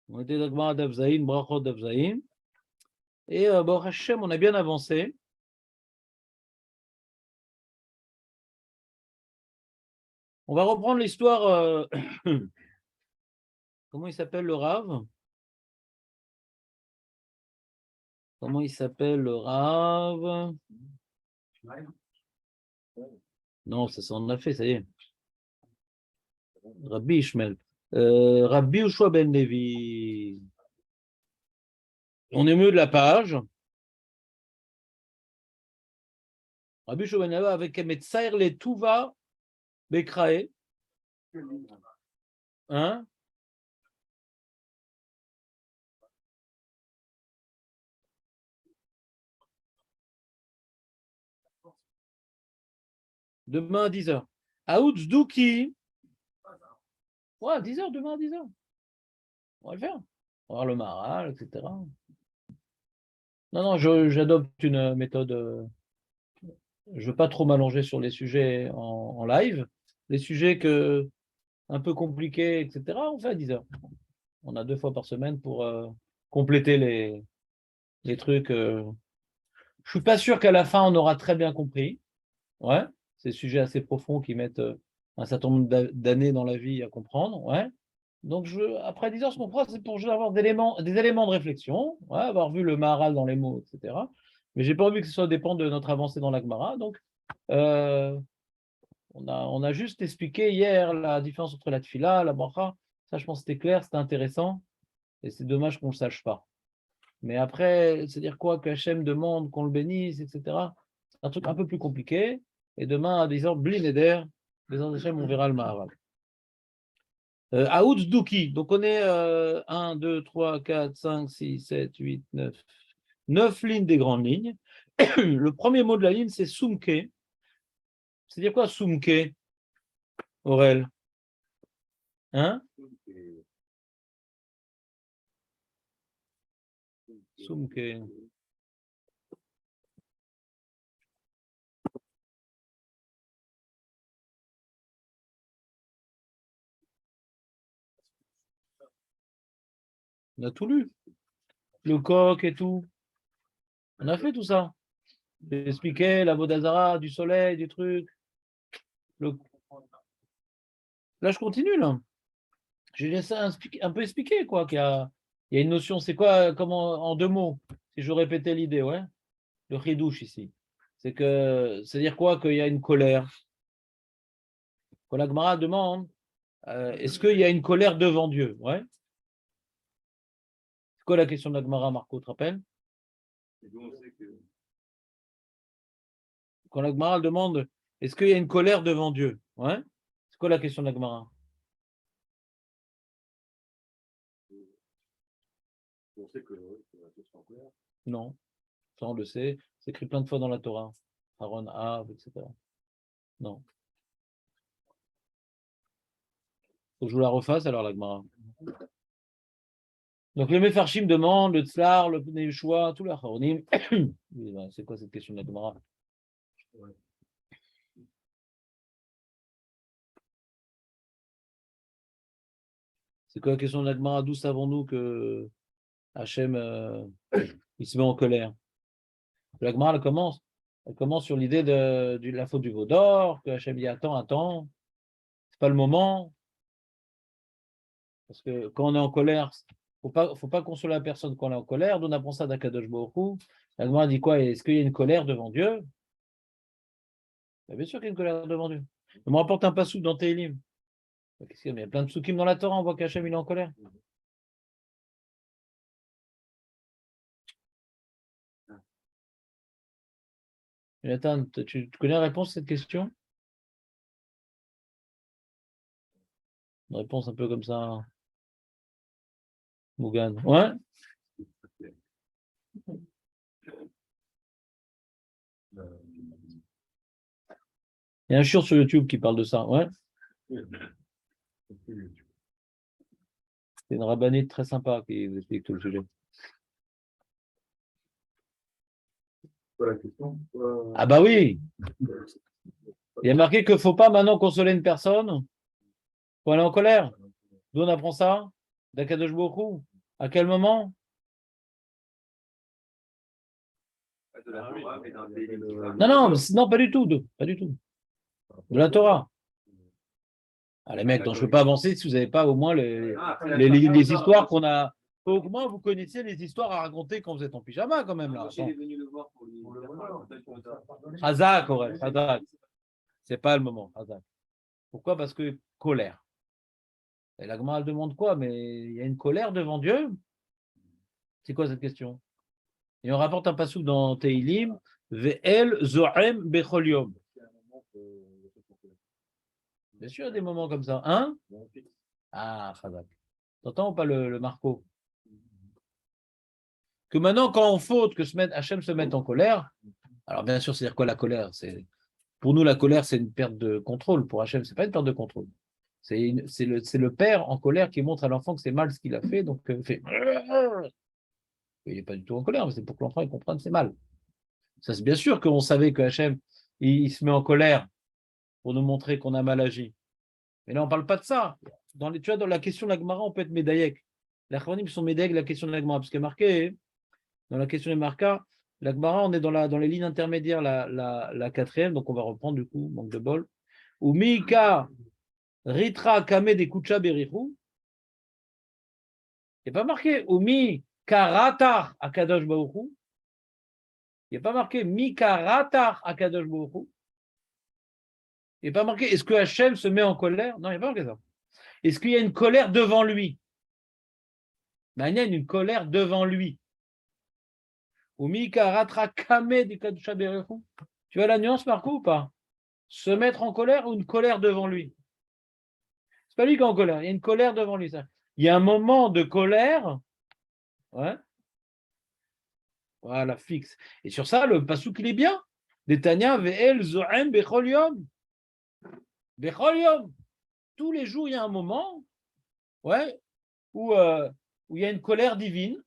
On était dans Gemara d'Avzaïm, Brachot d'Avzaïm. Et Baruch Hashem, on a bien avancé. On va reprendre l'histoire. Comment il s'appelle le Rav? Comment il s'appelle le Rav? Non, ça on a fait, ça y est. Rabbi Ishmael. Rabbi Ushua ben Levi. On est au milieu de la page. Rabbi Ushua ben Levi avec Metzair le Tuva Bekrae. Hein? Demain à 10h. Aoutz Douki. Ouais, 10h, demain à 10h. On va le faire. On va voir le Maharal, etc. Non, j'adopte une méthode. Je ne veux pas trop m'allonger sur les sujets en live. Les sujets un peu compliqués, etc., on fait à 10h. On a 2 fois par semaine pour compléter les trucs. Je ne suis pas sûr qu'à la fin, on aura très bien compris. Ouais, c'est des sujets assez profonds qui mettent un certain nombre d'années dans la vie à comprendre. Ouais. Donc, après 10 heures, ce qu'on fera, c'est pour avoir des éléments de réflexion, ouais, avoir vu le Maharal dans les mots, etc. Mais je n'ai pas envie que ce soit dépend de notre avancée dans la Gemara. Donc, on a juste expliqué hier la différence entre la tfila, la bracha. Ça, je pense que c'était clair, c'était intéressant. Et c'est dommage qu'on ne le sache pas. Mais après, c'est-à-dire quoi qu'Hachem demande qu'on le bénisse, etc. C'est un truc un peu plus compliqué. Et demain, à 10h, Blin Eder, les Hachem, on verra le Maharal. Aoutz Douki, donc on est 1, 2, 3, 4, 5, 6, 7, 8, 9. 9 lignes des grandes lignes. Le premier mot de la ligne, c'est Soumke. C'est-à-dire quoi Soumke, Aurel? Hein? Soumke. On a tout lu. Le coq et tout. On a fait tout ça. J'ai expliqué la Vodazara, du soleil, du truc. Là, je continue, là. J'ai laissé un peu expliquer, quoi, il y a une notion, c'est quoi, comment, en 2 mots, si je répétais l'idée, ouais. Le chidouche ici. C'est-à-dire quoi? Qu'il y a une colère. Quand la Gemara demande, est-ce qu'il y a une colère devant Dieu? Ouais. C'est quoi la question de la Gemara, Marco, tu te rappelles? Quand la Gemara demande, est-ce qu'il y a une colère devant Dieu? Ouais. C'est quoi la question de la Gemara? On sait que Dieu sera en colère. Non, ça on le sait. C'est écrit plein de fois dans la Torah. Aaron, Av, etc. Non. Faut que je vous la refasse alors, la Gemara. Donc le Mefarshim demande, le Tzlar, le Pnei-Yeshua, tout l'Acharonim. C'est quoi cette question de la Gemara? C'est quoi la question de la Gemara? D'où savons-nous que Hachem il se met en colère? La Gemara elle commence sur l'idée de la faute du veau d'or, que Hachem dit attends, c'est pas le moment. Parce que quand on est en colère, faut pas consoler la personne quand on est en colère. D'où on apprend ça d'Akadosh Baruch Hu. La Gemara dit quoi? Est-ce qu'il y a une colère devant Dieu? Bien sûr qu'il y a une colère devant Dieu. On me rapporte un passouk dans Télim. Il y a plein de psukim dans la Torah, on voit qu'Hachem il est en colère. Jonathan, tu connais la réponse à cette question? Une réponse un peu comme ça, Mougan. Ouais? Il y a un shiur sur YouTube qui parle de ça, ouais? C'est une rabbinite très sympa qui vous explique tout le sujet. Voilà la question. Ah bah oui! Il y a marqué qu'il ne faut pas maintenant consoler une personne Pour aller en colère. D'où on apprend ça? D'Akadosh Baruch Hu. À quel moment? De la Torah, mais dans des livres. Non, pas du tout. Pas du tout. De la Torah. Ah, les mecs, donc je ne peux pas avancer si vous n'avez pas au moins les histoires qu'on a. Au moins, vous connaissez les histoires à raconter quand vous êtes en pyjama, quand même. Là. Hazak, Hazak. C'est pas le moment, Hazak. Pourquoi? Parce que colère. Et la Gemara, elle demande quoi? Mais il y a une colère devant Dieu? C'est quoi cette question? Et on rapporte un passouk dans Teilim, Ve'el zo'em bechol yom. Bien sûr, il y a des moments comme ça. Hein? Ah, Hazak. T'entends ou pas le Marco? Que maintenant, quand on faute, que Hachem se mette en colère, alors bien sûr, c'est-à-dire quoi la colère? Pour nous, la colère, c'est une perte de contrôle. Pour Hachem, ce n'est pas une perte de contrôle. C'est le père en colère qui montre à l'enfant que c'est mal ce qu'il a fait, donc il fait. Il n'est pas du tout en colère, mais c'est pour que l'enfant il comprenne que c'est mal. Ça, c'est bien sûr qu'on savait que Hachem, il se met en colère pour nous montrer qu'on a mal agi. Mais là, on ne parle pas de ça. Tu vois, dans la question de la Gemara, on peut être médaillek. Les Achronim sont médaillek de la question de la Gemara, parce qu'il est marqué, dans la question des marquas, la Gemara, on est dans les lignes intermédiaires, la quatrième, donc on va reprendre du coup, manque de bol. Ou Mika Ritra Kame de Kucha Berichu. Il n'est pas marqué Umi Karatar Akadosh Baruchu. Il n'est pas marqué Mikaratar Akadosh Baruchu. Il n'est pas marqué est-ce que Hachem se met en colère? Non, il n'y a pas marqué ça. Est-ce qu'il y a une colère devant lui? Ben, il y a une colère devant lui. Umi Karatra Kame de Kucha Berichu. Tu vois la nuance, Marco, ou pas? Se mettre en colère ou une colère devant lui? C'est pas lui qui est en colère, il y a une colère devant lui. Ça. Il y a un moment de colère. Ouais. Voilà, fixe. Et sur ça, le pasouk, il est bien. Netanya ve'el zo'em bechol yom. Bechol yom. Tous les jours, il y a un moment ouais, où il y a une colère divine,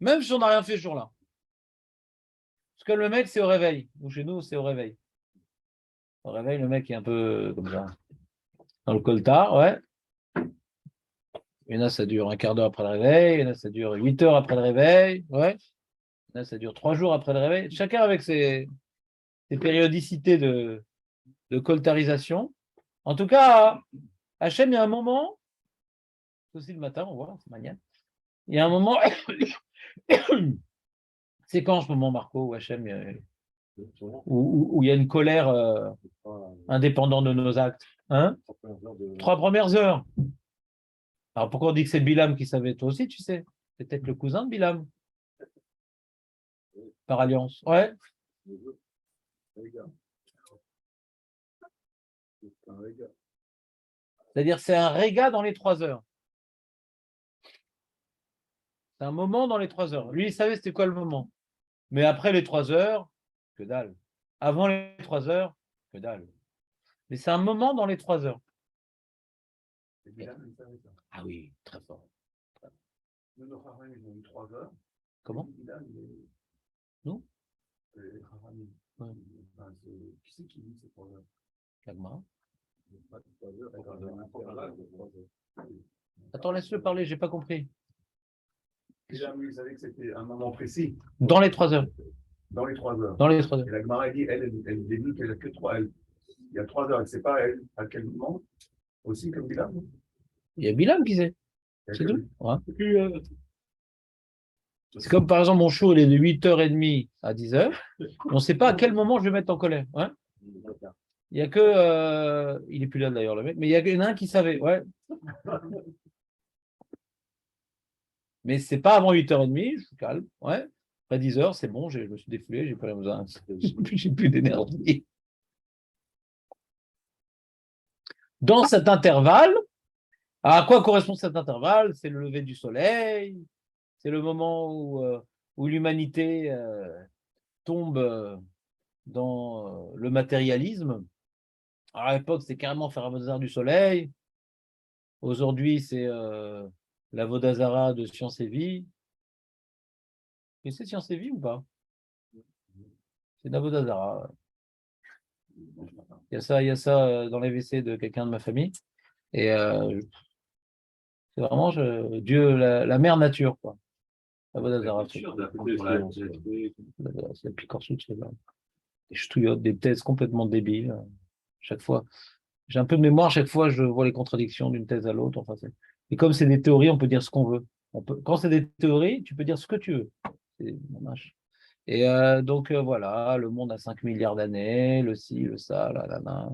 même si on n'a rien fait ce jour-là. Parce que le mec, c'est au réveil. Ou chez nous, c'est au réveil. Au réveil, le mec est un peu comme ça. Dans le coltard, ouais. Il y en a, ça dure un quart d'heure après le réveil. Il y en a, ça dure 8 heures après le réveil. Ouais. Il y en a, ça dure 3 jours après le réveil. Chacun avec ses périodicités de coltarisation. En tout cas, Hachem, il y a un moment, c'est aussi le matin, on voit, c'est manière. Il y a un moment, c'est quand ce moment, Marco, où Hachem, où il y a une colère indépendante de nos actes hein 3 premières heures. Alors pourquoi on dit que c'est Bilam qui savait? Toi aussi, tu sais. C'est peut-être le cousin de Bilam. Par alliance. Ouais. C'est-à-dire, c'est un réga dans les 3 heures. C'est un moment dans les 3 heures. Lui, il savait c'était quoi le moment. Mais après les 3 heures, que dalle. Avant les 3 heures, que dalle. Mais c'est un moment dans les 3 heures. Ah oui, très fort. Nous, nos parents, ils ont eu 3 heures. Comment? Nous? Ouais. Qui c'est qui dit ces 3 heures? L'Agmara. Attends, laisse-le parler, j'ai pas compris. Déjà, lui, il savait que c'était un moment précis. Dans les 3 heures. Dans les 3 heures. Dans les 3 heures. Et la Gemara dit, elle dit qu'elle a que 3. Il y a 3 heures. Elle ne sait pas elle, à quel moment. Aussi, comme Bilam. Il y a Bilam qui sait. C'est tout. Ouais. C'est comme par exemple, mon show, il est de 8h30 à 10h. On ne sait pas à quel moment je vais mettre en colère. Ouais. Il n'y a que. Il n'est plus là d'ailleurs, le mec, mais il y en a un qui savait. Ouais. Mais ce n'est pas avant 8h30, je suis calme. Ouais. Après 10h, c'est bon, je me suis défoulé, j'ai pas besoin. J'ai plus d'énergie. Dans cet intervalle, à quoi correspond cet intervalle? C'est le lever du soleil, c'est le moment où l'humanité tombe dans le matérialisme. À l'époque, c'était carrément faire Avodah du soleil. Aujourd'hui, c'est la Vodazara de Science et Vie. Et c'est Science et Vie ou pas? C'est la Vodazara. Il y a ça dans les WC de quelqu'un de ma famille. Et c'est vraiment Dieu, la mère nature, quoi. Avodazara, c'est la picorsuite, c'est des ch'touillottes, des thèses complètement débiles. Chaque fois, j'ai un peu de mémoire, chaque fois, je vois les contradictions d'une thèse à l'autre. Enfin, et comme c'est des théories, on peut dire ce qu'on veut. Quand c'est des théories, tu peux dire ce que tu veux. C'est dommage. Et donc, voilà, le monde a 5 milliards d'années, le ci, le ça, là.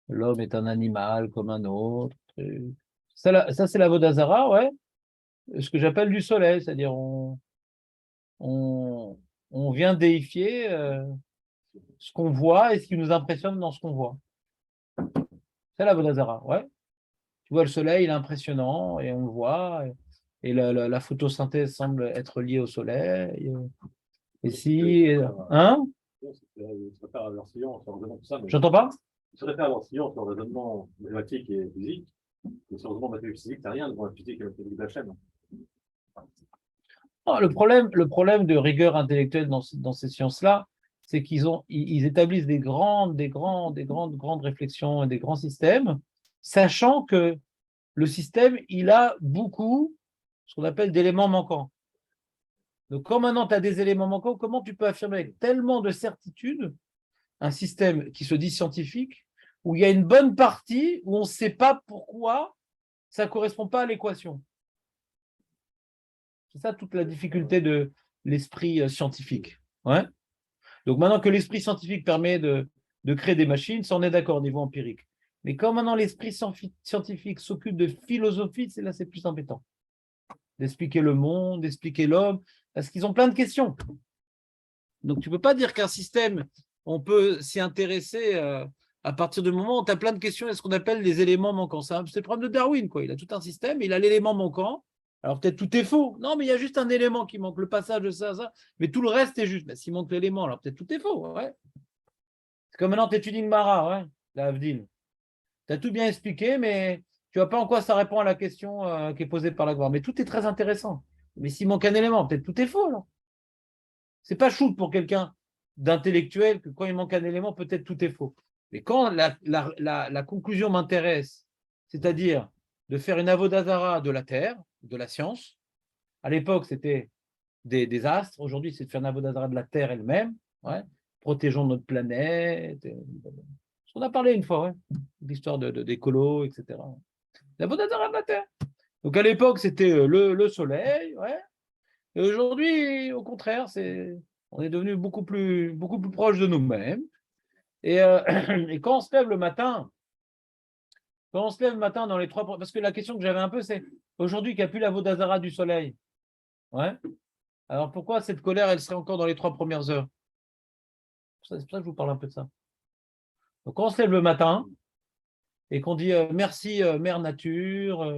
L'homme est un animal comme un autre. Ça, c'est la Vodazara, ouais. Ce que j'appelle du soleil, c'est-à-dire on, on vient déifier ce qu'on voit et ce qui nous impressionne dans ce qu'on voit. C'est la Vodazara, ouais. Tu vois, le soleil, il est impressionnant et on le voit. Et la photosynthèse semble être liée au soleil. Et si. Hein? Ils se réfèrent à leur science en raisonnant tout ça, mais J'entends pas? ils se réfèrent à leur science en raisonnement mathématique et physique. Mais sur le raisonnement mathématique et physique, c'est rien devant la physique et la théorie de la chaîne. Non, le problème de rigueur intellectuelle dans ces sciences-là, c'est ils établissent grandes réflexions et des grands systèmes, sachant que le système, il a beaucoup, ce qu'on appelle d'éléments manquants. Donc, quand maintenant tu as des éléments manquants, comment tu peux affirmer avec tellement de certitude un système qui se dit scientifique, où il y a une bonne partie où on ne sait pas pourquoi ça ne correspond pas à l'équation? C'est ça toute la difficulté de l'esprit scientifique. Ouais. Donc maintenant que l'esprit scientifique permet de créer des machines, ça on est d'accord au niveau empirique. Mais quand maintenant l'esprit scientifique s'occupe de philosophie, c'est là c'est plus embêtant. D'expliquer le monde, d'expliquer l'homme, parce qu'ils ont plein de questions. Donc tu ne peux pas dire qu'un système, on peut s'y intéresser à partir du moment où tu as plein de questions et ce qu'on appelle les éléments manquants. C'est le problème de Darwin, quoi. Il a tout un système, il a l'élément manquant. Alors peut-être tout est faux. Non, mais il y a juste un élément qui manque, le passage de ça. Mais tout le reste est juste. Mais s'il manque l'élément, alors peut-être tout est faux. Ouais. C'est comme maintenant tu étudies une Mara, ouais, la Havdil. Tu as tout bien expliqué, mais tu ne vois pas en quoi ça répond à la question qui est posée par la Gemara. Mais tout est très intéressant. Mais s'il manque un élément, peut-être tout est faux. Alors. C'est pas chou pour quelqu'un d'intellectuel que quand il manque un élément, peut-être tout est faux. Mais quand la conclusion m'intéresse, c'est-à-dire de faire une avodazara de la Terre, de la science, à l'époque c'était des astres, aujourd'hui c'est de faire une avodazara de la Terre elle-même, ouais, protégeons notre planète. On a parlé une fois, ouais, l'histoire d'écolo, etc. L'avodazara de la Terre. Donc à l'époque c'était le soleil, ouais, et aujourd'hui, au contraire, on est devenu beaucoup plus proche de nous-mêmes. Et, et quand on se lève le matin, dans les trois, parce que la question que j'avais un peu, c'est aujourd'hui qu'il n'y a plus la Vodazara du soleil. Ouais. Alors pourquoi cette colère, elle serait encore dans les 3 premières heures? C'est pour ça que je vous parle un peu de ça. Donc quand on se lève le matin et qu'on dit merci Mère Nature,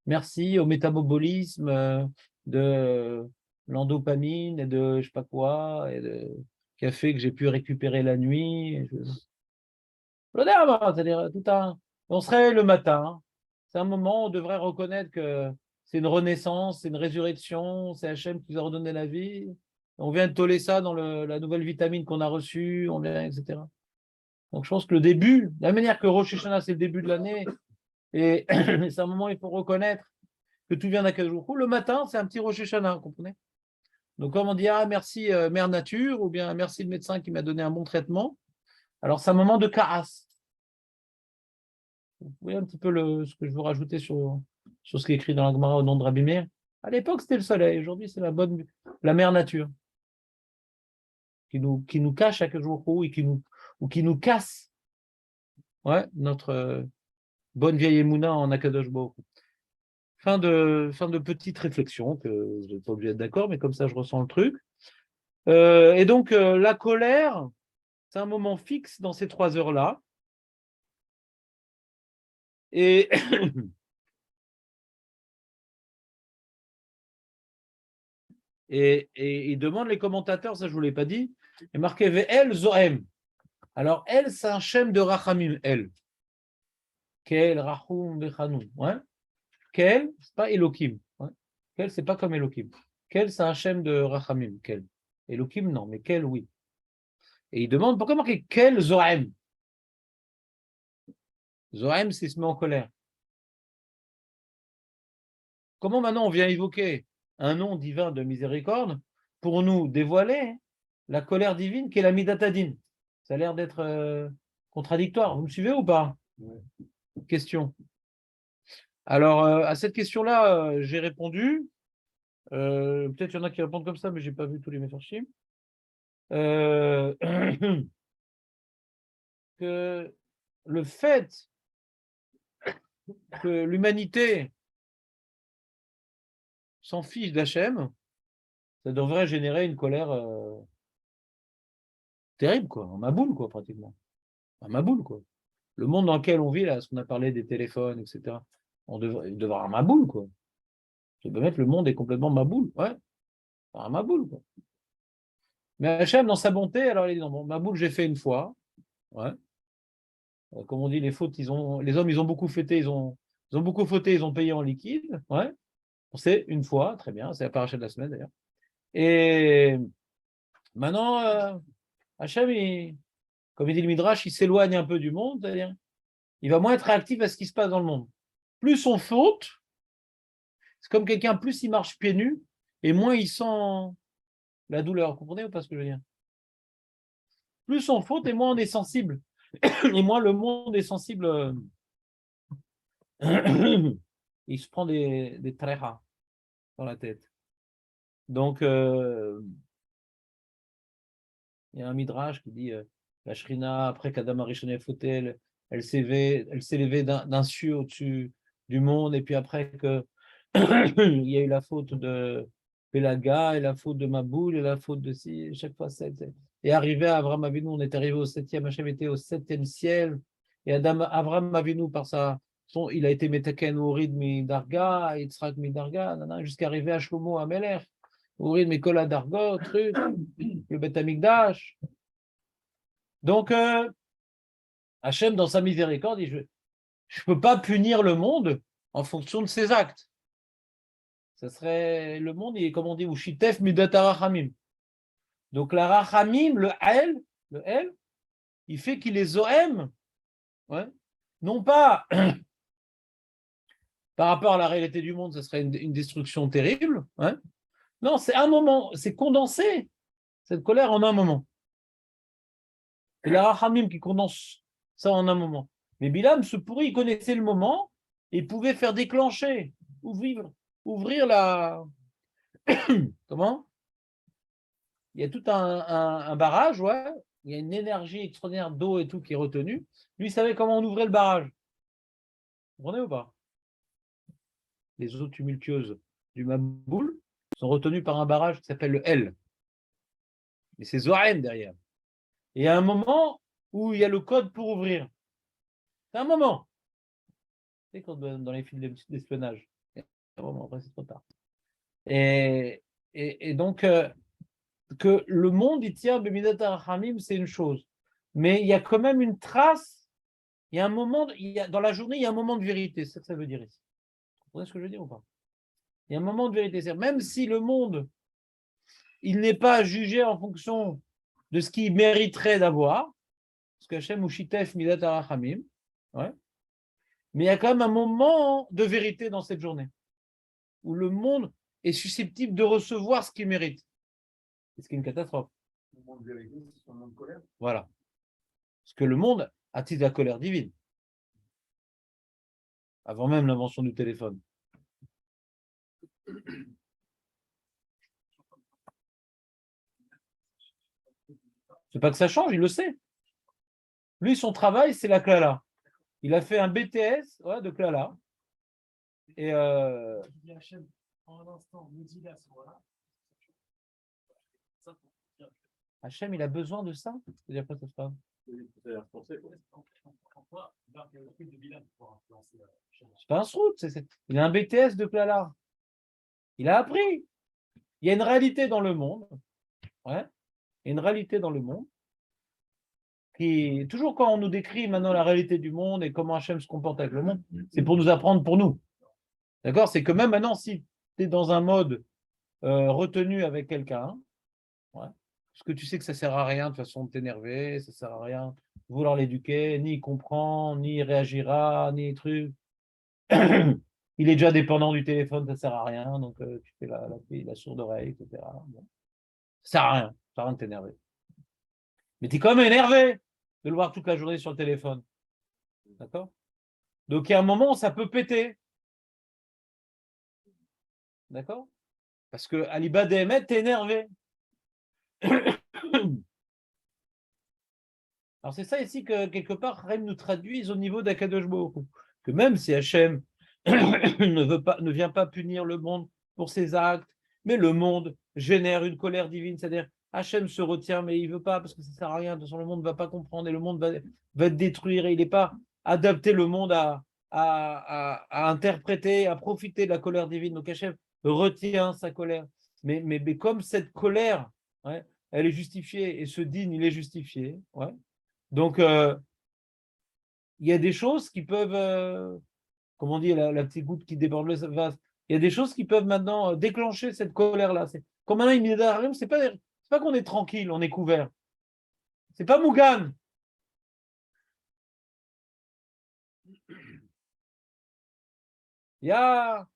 merci au métabolisme de l'endopamine et de je sais pas quoi, qui a fait que j'ai pu récupérer la nuit. C'est-à-dire on se réveille le matin. C'est un moment où on devrait reconnaître que c'est une renaissance, c'est une résurrection, c'est Hachem qui nous a redonné la vie. On vient de toller ça dans la nouvelle vitamine qu'on a reçue, etc. Donc je pense que le début, de la manière que Rosh Hashanah, c'est le début de l'année, et c'est un moment où il faut reconnaître que tout vient d'Akadosh Baruch Hu. Le matin, c'est un petit Rosh Hashanah, vous comprenez? Donc, comme on dit, ah, merci Mère Nature, ou bien merci le médecin qui m'a donné un bon traitement, alors c'est un moment de karas. Vous voyez un petit peu ce que je veux rajouter sur ce qui est écrit dans la Gemara au nom de Rabbi Meir. À l'époque, c'était le soleil, aujourd'hui, c'est la Mère Nature qui nous cache à Akadosh Baruch Hu et qui nous casse, ouais, notre bonne vieille Emouna en Akadosh Baruch Hu. Fin de petite réflexion, que je n'ai pas obligé d'être d'accord, mais comme ça je ressens le truc. Et donc, la colère, c'est un moment fixe dans ces 3 heures-là. Et, et il demande les commentateurs, ça je ne vous l'ai pas dit, il est marqué Ve'el Zohem. Alors, El, c'est un shem de Rachamim, El. Kel, Rachum, Vechanum. Ouais. Kel, c'est pas Elohim. Ouais. Kel, c'est pas comme Elohim. Kel, c'est un shem de Rachamim. Kel. Elohim, non, mais Kel, oui. Et il demande pourquoi marqué Kel Zohem. Zohem, c'est se met en colère. Comment maintenant on vient évoquer un nom divin de miséricorde pour nous dévoiler la colère divine qui est la Midatadin? Ça a l'air d'être contradictoire. Vous me suivez ou pas? Question. Alors, à cette question-là, j'ai répondu. Peut-être qu'il y en a qui répondent comme ça, mais je n'ai pas vu tous les Mefarshim. Que le fait que l'humanité s'en fiche d'Hachem, ça devrait générer une colère terrible, quoi, en maboule, quoi, pratiquement. En maboule, quoi. Le monde dans lequel on vit, là, ce qu'on a parlé des téléphones, etc., il devrait avoir un maboule, quoi. Je peux mettre le monde est complètement maboule, ouais, un maboule, quoi. Mais Hachem, dans sa bonté, alors il dit non, bon, maboule, j'ai fait une fois, ouais. Comme on dit, les fautes, les hommes, ils ont beaucoup fêté, ils ont beaucoup fauté, ils ont payé en liquide, ouais. C'est une fois, très bien, c'est la paracha de la semaine d'ailleurs. Et maintenant, Hachem, comme il dit le Midrash, il s'éloigne un peu du monde, c'est-à-dire il va moins être réactif à ce qui se passe dans le monde. Plus on faute, c'est comme quelqu'un, plus il marche pieds nus, et moins il sent la douleur. Vous comprenez ou pas ce que je veux dire? Plus on faute, et moins on est sensible. Et moins le monde est sensible. Il se prend des tréhas dans la tête. Donc, il y a un midrash qui dit la Shrina, après qu'Adam Arishon ait fauté, elle s'est levée d'un cieux au-dessus du monde, et puis après que il y a eu la faute de Pélaga, et la faute de Maboul, et la faute de si, chaque fois 7. Et arrivé à Abraham Avinu, on est arrivé au 7e, Hachem était au 7e ciel, et Abraham Avinu, il a été Metaken Ourid Midarga, Yitzhak Midarga, jusqu'à arriver à Shlomo Amelech, Ourid Mikola Dargo, truc, le Bet Amikdash. Donc, Hachem, dans sa miséricorde, dit je ne peux pas punir le monde en fonction de ses actes. Ça serait le monde, comme on dit, ou Shitef Midat Rachamim. Donc, la Rachamim, le El, il fait qu'il est Zohem, ouais, non pas par rapport à la réalité du monde, ça serait une destruction terrible. Ouais. Non, c'est un moment, c'est condensé, cette colère en un moment. C'est la Rachamim qui condense ça en un moment. Mais Bilam, ce pourri, il connaissait le moment et pouvait faire déclencher, ouvrir la. Comment? Il y a tout un barrage, ouais. Il y a une énergie extraordinaire d'eau et tout qui est retenue. Lui, il savait comment on ouvrait le barrage. Vous comprenez ou pas? Les eaux tumultueuses du Maboul sont retenues par un barrage qui s'appelle le L. Mais c'est Zoren derrière. Et il y a un moment où il y a le code pour ouvrir. C'est un moment. C'est quand dans les films d'espionnage. Après, c'est trop tard. Et donc, que le monde, il tient Bemidat Hamim, c'est une chose. Mais il y a quand même une trace. Il y a un moment, dans la journée, il y a un moment de vérité. C'est ça que ça veut dire ici. Vous comprenez ce que je veux dire ou pas? Il y a un moment de vérité. C'est-à-dire, même si le monde, il n'est pas jugé en fonction de ce qu'il mériterait d'avoir, parce qu'Hachem ou Shitef Midat Arachamim, ouais, mais il y a quand même un moment de vérité dans cette journée, où le monde est susceptible de recevoir ce qu'il mérite. C'est ce qui est une catastrophe. Le monde de vérité, c'est son monde de colère. Voilà. Parce que le monde attise la colère divine. Avant même l'invention du téléphone. C'est pas que ça change, il le sait. Lui, son travail, c'est la Klala. Il a fait un BTS de Klala. Et Hachem, il a besoin de ça. C'est-à-dire quoi ça se passe? C'est pas un srout, il a un BTS de Klala. Il a appris. Il y a une réalité dans le monde. Ouais. Il y a une réalité dans le monde. Qui, toujours quand on nous décrit maintenant la réalité du monde et comment Hachem se comporte avec le monde, c'est pour nous apprendre pour nous. D'accord? C'est que même maintenant, si tu es dans un mode retenu avec quelqu'un, ouais, parce que tu sais que ça ne sert à rien de toute façon de t'énerver, ça ne sert à rien vouloir l'éduquer, ni il comprend, ni il réagira, ni truc. Il est déjà dépendant du téléphone, ça ne sert à rien, donc tu fais la sourde oreille, etc. Bon. Ça sert à rien, ça sert à rien de t'énerver. Mais tu es quand même énervé de le voir toute la journée sur le téléphone. D'accord? Donc, il y a un moment où ça peut péter. D'accord? Parce que Aliba Dehemet, t'es énervé. Alors, c'est ça ici que, quelque part, Rem nous traduise au niveau d'Akadosh Baruch Hu. Que même si Hachem ne vient pas punir le monde pour ses actes, mais le monde génère une colère divine, c'est-à-dire Hachem se retient, mais il ne veut pas parce que ça ne sert à rien. De toute façon, le monde ne va pas comprendre et le monde va être détruire et il n'est pas adapté le monde à interpréter, à profiter de la colère divine. Donc Hachem retient sa colère. Mais comme cette colère, ouais, elle est justifiée et ce digne, il est justifié. Ouais. Donc, il y a des choses qui peuvent, comme on dit, la petite goutte qui déborde le vase. Il y a des choses qui peuvent maintenant déclencher cette colère-là. Comme maintenant, il c'est pas qu'on est tranquille, on est couvert. C'est pas Mougan. Il y a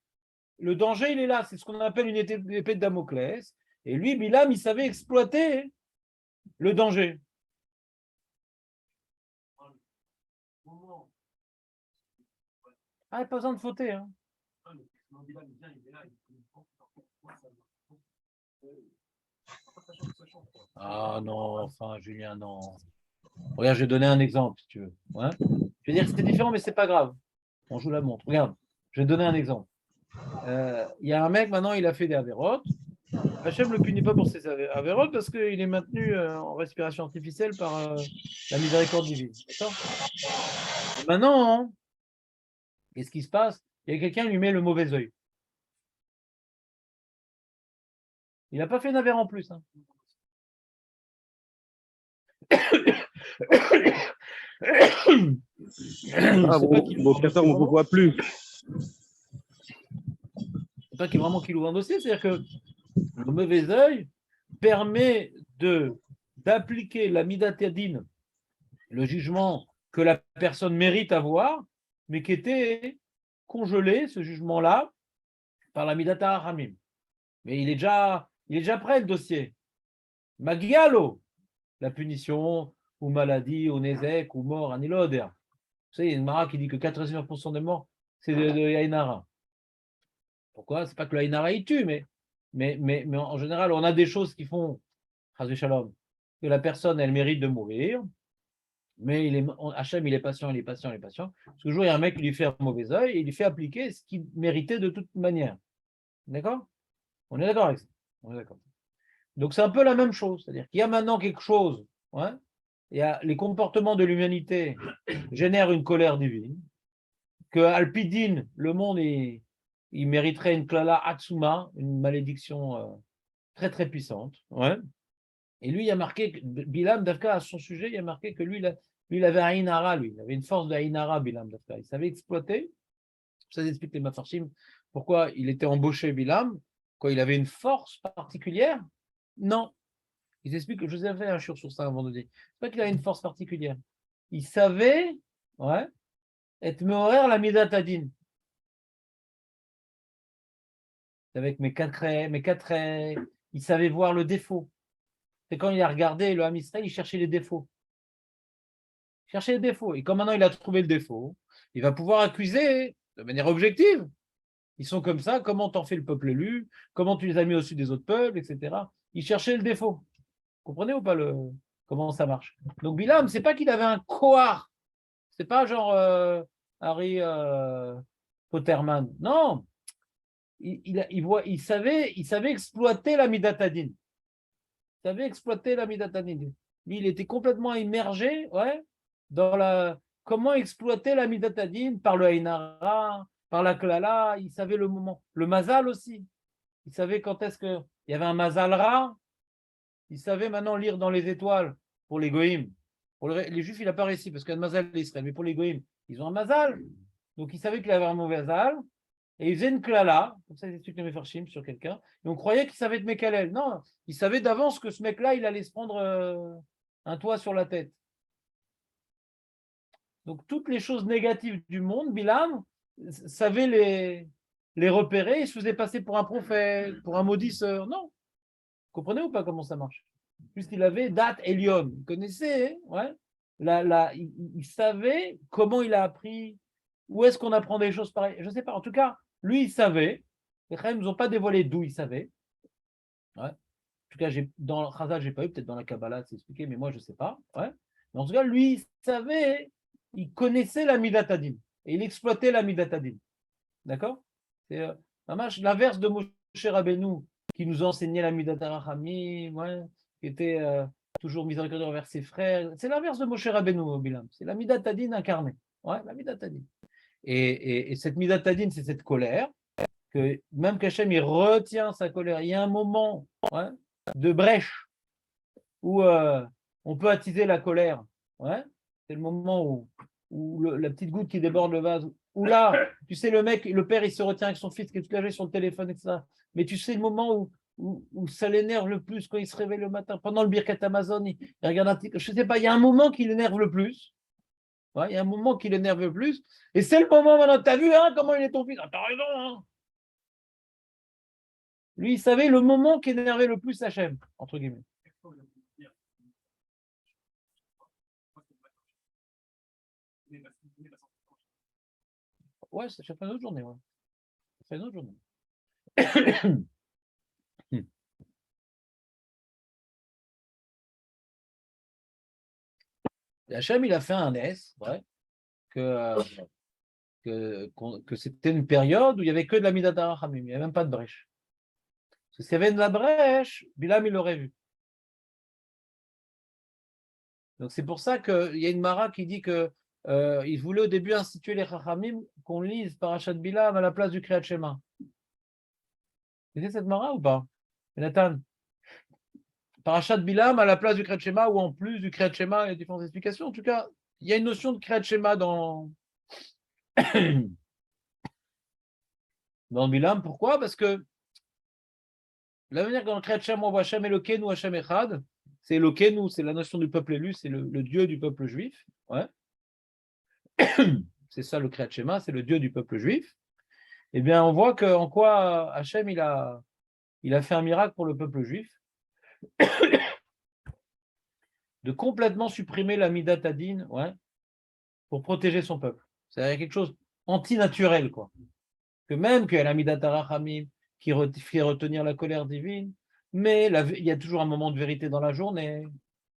le danger, il est là. C'est ce qu'on appelle une épée de Damoclès. Et lui, Bilam, il savait exploiter le danger. Ah, pas besoin de fauter. Hein. Ah non, enfin, Julien, non. Regarde, je vais donner un exemple, si tu veux. Ouais. Je vais dire que c'était différent, mais c'est pas grave. On joue la montre. Regarde, je vais te donner un exemple. Il y a un mec, maintenant, il a fait des avérotes. Hachem ne le punit pas pour ses avérotes parce qu'il est maintenu en respiration artificielle par la miséricorde divine. D'accord? Maintenant, qu'est-ce qui se passe? Il y a quelqu'un qui lui met le mauvais œil. Il n'a pas fait un en plus. Hein. Ah, bon, frère, on ne voit plus. C'est pas vraiment qu'il ouvre un dossier, c'est-à-dire que le mauvais œil permet d'appliquer la midatadine, le jugement que la personne mérite avoir, mais qui était congelé, ce jugement-là, par la midata haramim. Mais il est déjà prêt, le dossier. Magialo, la punition, ou maladie, ou nézek, ou mort, aniloder. Vous savez, il y a une mara qui dit que 99% des morts, c'est de Yainara. Pourquoi? C'est pas que le Yainara il tue, mais en général, on a des choses qui font, Shalom, que la personne, elle mérite de mourir, mais Hachem, il est patient, il est patient, il est patient. Parce que toujours, il y a un mec qui lui fait un mauvais œil et il lui fait appliquer ce qu'il méritait de toute manière. D'accord? On est d'accord avec ça? On est d'accord. Donc, c'est un peu la même chose. C'est-à-dire qu'il y a maintenant quelque chose, ouais, il y a les comportements de l'humanité génèrent une colère divine, que Alpidine, le monde, il mériterait une klala atsuma, une malédiction très très puissante. Ouais. Et lui, il a marqué, Bilam Dafka, à son sujet, il a marqué que lui, il avait un Inara, lui. Il avait une force de Inara, Bilam Dafka. Il savait exploiter. Ça explique les Mafarshim pourquoi il était embauché, Bilam, quand il avait une force particulière. Non. Ils expliquent que je vous ai fait un sur ça un vendredi. C'est pas qu'il a une force particulière. Il savait, ouais, être meorer la midatadine. Avec mes quatre traits, il savait voir le défaut. C'est quand il a regardé le Ham Israël, il cherchait les défauts. Il cherchait les défauts. Et comme maintenant il a trouvé le défaut, il va pouvoir accuser de manière objective. Ils sont comme ça, comment t'en fais le peuple élu, comment tu les as mis au-dessus des autres peuples, etc. Il cherchait le défaut. Vous comprenez ou pas comment ça marche? Donc Bilam, c'est pas qu'il avait un koar. C'est pas genre Harry Potterman. Non. Il savait exploiter la midatadine. Il savait exploiter la midatadine. Lui, il était complètement immergé, ouais, dans comment exploiter la midatadine par le Ainara, par la klala. Il savait le moment. Le mazal aussi. Il savait quand est-ce qu'il y avait un mazal ra. Il savait maintenant lire dans les étoiles pour les goïms. Pour les juifs, il n'a pas réussi parce qu'il y a un mazal d'Israël. Mais pour les goïms, ils ont un mazal. Donc, il savait qu'il avait un mauvais mazal. Et il faisait une klala, comme ça, il explique le Mefarshim sur quelqu'un. Et on croyait qu'il savait de Mekalel. Non, il savait d'avance que ce mec-là, il allait se prendre un toit sur la tête. Donc, toutes les choses négatives du monde, Bilam savait les repérer, il se faisait passer pour un prophète, pour un maudisseur. Non. Vous comprenez ou pas comment ça marche? Puisqu'il avait date Elion. Il connaissait, ouais. Il savait comment il a appris, où est-ce qu'on apprend des choses pareilles. Je ne sais pas. En tout cas, lui, il savait. Les Chaim ne nous ont pas dévoilé d'où il savait. Ouais. En tout cas, dans le Chazal, je n'ai pas eu, peut-être dans la Kabbalah, c'est expliqué, mais moi, je ne sais pas. Ouais. Mais en tout cas, lui, il savait, il connaissait la Midatadin. Et il exploitait la Midatadin. D'accord? C'est l'inverse de Moshe Rabbeinu, qui nous enseignait la Midat Rachamim, ouais, qui était toujours miséricordieux envers ses frères. C'est l'inverse de Moshe Rabbeinu, Bilam. C'est la Midatadin incarnée. Ouais, la Midatadin. Et cette Midatadin, c'est cette colère, que même qu'Hachem, il retient sa colère. Il y a un moment, ouais, de brèche où on peut attiser la colère. Ouais. C'est le moment où la petite goutte qui déborde le vase. Où là, tu sais, le père, il se retient avec son fils qui est tout âgé sur le téléphone, etc. Mais tu sais le moment où ça l'énerve le plus, quand il se réveille le matin, pendant le Birkat Amazon, il regarde un petit... Je ne sais pas, il y a un moment qui l'énerve le plus. Ouais, il y a un moment qui l'énerve le plus. Et c'est le moment maintenant, tu as vu hein, comment il est ton fils? Ah, t'as raison. Hein. Lui, il savait le moment qui énervait le plus Hachem, entre guillemets. Ouais, ça fait une autre journée. Ouais. Ça fait une autre journée. Hachem, il a fait un S, ouais, que c'était une période où il n'y avait que de la Midat Rachamim, il n'y avait même pas de brèche. Parce que s'il y avait de la brèche, Bilam, il l'aurait vu. Donc c'est pour ça qu'il y a une Mara qui dit que il voulait au début instituer les Rachamim qu'on lise Parashat Bilam à la place du Kriyat Shema. Vous savez cette Mara ou pas? Nathan? Parashat Bilam à la place du Kriyat Shema ou en plus du Kriyat Shema, il y a différentes explications. En tout cas, il y a une notion de Kriyat Shema dans Bilam. Pourquoi? Parce que la manière dont le Kriyat Shema on voit Hashem Elokeinu, Hashem Echad, c'est Elokeinu, c'est la notion du peuple élu, c'est le Dieu du peuple juif. Ouais. C'est ça le Kriyat Shema, c'est le Dieu du peuple juif. Eh bien, on voit en quoi Hashem il a fait un miracle pour le peuple juif de complètement supprimer la Midat Adin, ouais, pour protéger son peuple. C'est quelque chose antinaturel, quoi. Que même qu'il y a la Midat Arachamim qui fait retenir la colère divine, mais il y a toujours un moment de vérité dans la journée.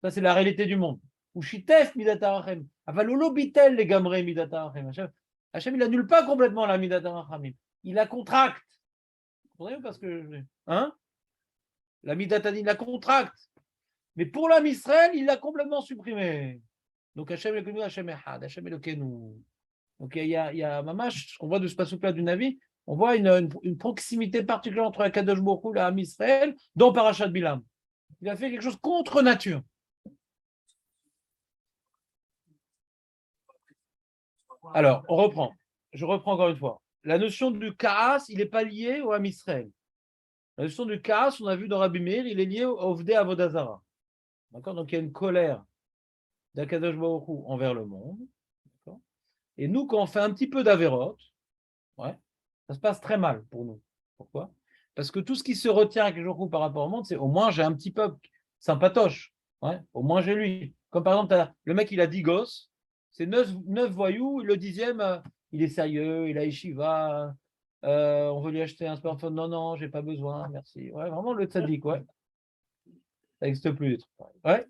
Ça, c'est la réalité du monde. Ou Shitef Midat Arachamim. Avalolo Bitel les Gamre Midat Arachamim. Hachem, il annule pas complètement la Midat Arachamim. Il la contracte. Vous comprenez parce que, hein? La Midat Adin la contracte. Mais pour l'âme Israël, il l'a complètement supprimé. Donc Hachem Elokeinu, Hachem Echad, Hachem Elokeinu. Donc il y a Mamash, on voit de ce passage-là du Navi, on voit une proximité particulière entre la Kadosh Baruch Hu et l'âme Israël dans Parashat Bilam. Il a fait quelque chose contre nature. Alors, on reprend. Je reprends encore une fois. La notion du Kaas, il n'est pas lié au âme Israël. La notion du Kaas, on a vu dans Rabbi Meir, il est lié au Ovdei Avodazara. D'accord? Donc il y a une colère d'Akadosh Baruch Hu envers le monde. D'accord? Et nous, quand on fait un petit peu d'avérote, ouais, ça se passe très mal pour nous. Pourquoi? Parce que tout ce qui se retient avec les jours par rapport au monde, c'est au moins j'ai un petit peuple sympatoche. Ouais, au moins j'ai lui. Comme par exemple, le mec, il a 10 gosses, c'est 9 voyous, le 10e, il est sérieux, il a Yeshiva, on veut lui acheter un smartphone, non, j'ai pas besoin, merci. Ouais, vraiment le tzaddik, ouais. Ça n'existe plus. Ouais.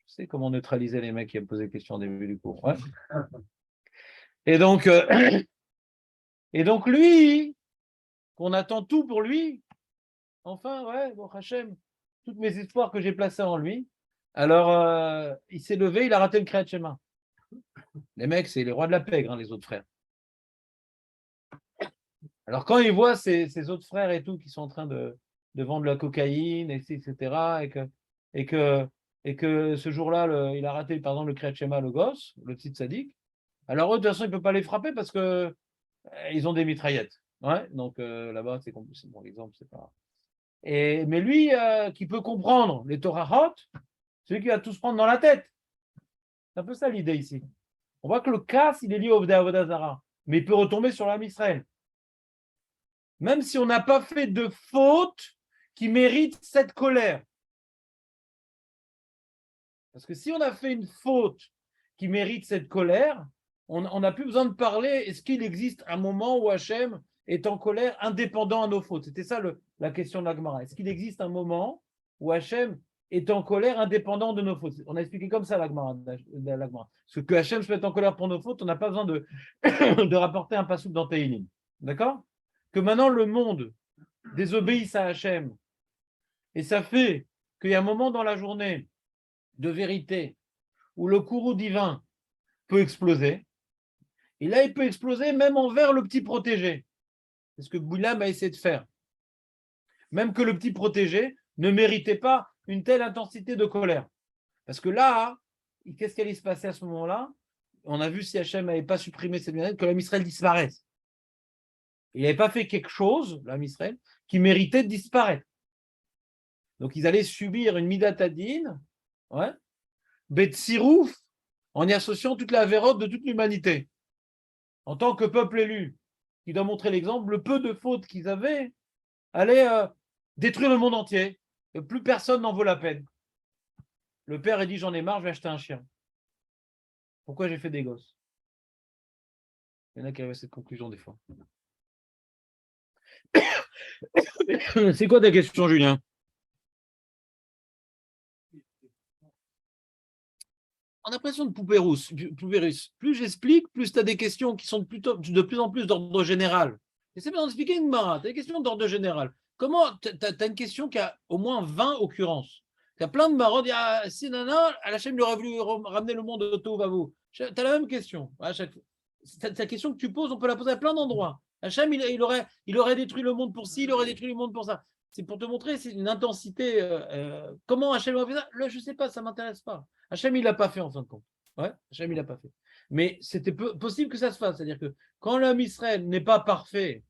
Je sais comment neutraliser les mecs qui me posaient des questions au début du cours. Ouais. Et donc lui, qu'on attend tout pour lui, enfin, ouais, bon, Hachem, toutes mes espoirs que j'ai placés en lui, alors il s'est levé, il a raté le Kriyat Shema. Les mecs, c'est les rois de la pègre, hein, les autres frères. Alors quand ils voient ces autres frères et tout qui sont en train de vendre la cocaïne, etc., et que ce jour-là, il a raté, pardon, le Kriyat Shema, le gosse, le petit sadique, alors eux, de toute façon, il ne peut pas les frapper parce qu'ils ont des mitraillettes. Ouais, donc là-bas, c'est bon exemple, c'est pas. Mais lui, qui peut comprendre les Torahot, celui qui va tout se prendre dans la tête. C'est un peu ça l'idée ici. On voit que le casse, il est lié au Avodah Zarah, mais il peut retomber sur l'âme Israël. Même si on n'a pas fait de faute qui mérite cette colère. Parce que si on a fait une faute qui mérite cette colère, on n'a plus besoin de parler. Est-ce qu'il existe un moment où Hachem est en colère indépendant à nos fautes? C'était ça la question de l'Agmara. Est-ce qu'il existe un moment où Hachem est en colère indépendant de nos fautes? On a expliqué comme ça l'Agmara. Parce que Hachem se met en colère pour nos fautes, on n'a pas besoin de, de rapporter un passouk dans Tehillim. D'accord? Que maintenant le monde désobéisse à Hachem. Et ça fait qu'il y a un moment dans la journée de vérité où le courroux divin peut exploser. Et là, il peut exploser même envers le petit protégé. C'est ce que Bilam a essayé de faire. Même que le petit protégé ne méritait pas une telle intensité de colère. Parce que là, qu'est-ce qui allait se passer à ce moment-là? On a vu si Hachem n'avait pas supprimé cette minute, que l'homme Israël disparaisse. Il n'avait pas fait quelque chose, l'homme Israël, qui méritait de disparaître. Donc, ils allaient subir une midatadine, ouais, Betsirouf, en y associant toute la vérote de toute l'humanité. En tant que peuple élu, qui doit montrer l'exemple, le peu de fautes qu'ils avaient allait détruire le monde entier. Et plus personne n'en vaut la peine. Le père a dit, j'en ai marre, je vais acheter un chien. Pourquoi j'ai fait des gosses? Il y en a qui arrivent à cette conclusion des fois. C'est quoi ta question, Julien? En impression de poupée russe. Plus j'explique, plus tu as des questions qui sont de plus en plus d'ordre général. J'essaie d'expliquer une mara. Tu as des questions d'ordre général. Comment tu as une question qui a au moins 20 occurrences. Tu as plein de marottes. Si nana, Hachem lui aurait voulu ramener le monde de Tov à vous. Tu as la même question. À chaque fois. Ta question que tu poses, on peut la poser à plein d'endroits. Hachem, il aurait détruit le monde pour ci, il aurait détruit le monde pour ça. C'est pour te montrer, c'est une intensité. Comment Hachem a fait ça? Là, je ne sais pas, ça ne m'intéresse pas. Hachem, il ne l'a pas fait en fin de compte. Ouais, Hachem, il ne l'a pas fait. Mais c'était possible que ça se fasse. C'est-à-dire que quand l'homme Israël n'est pas parfait,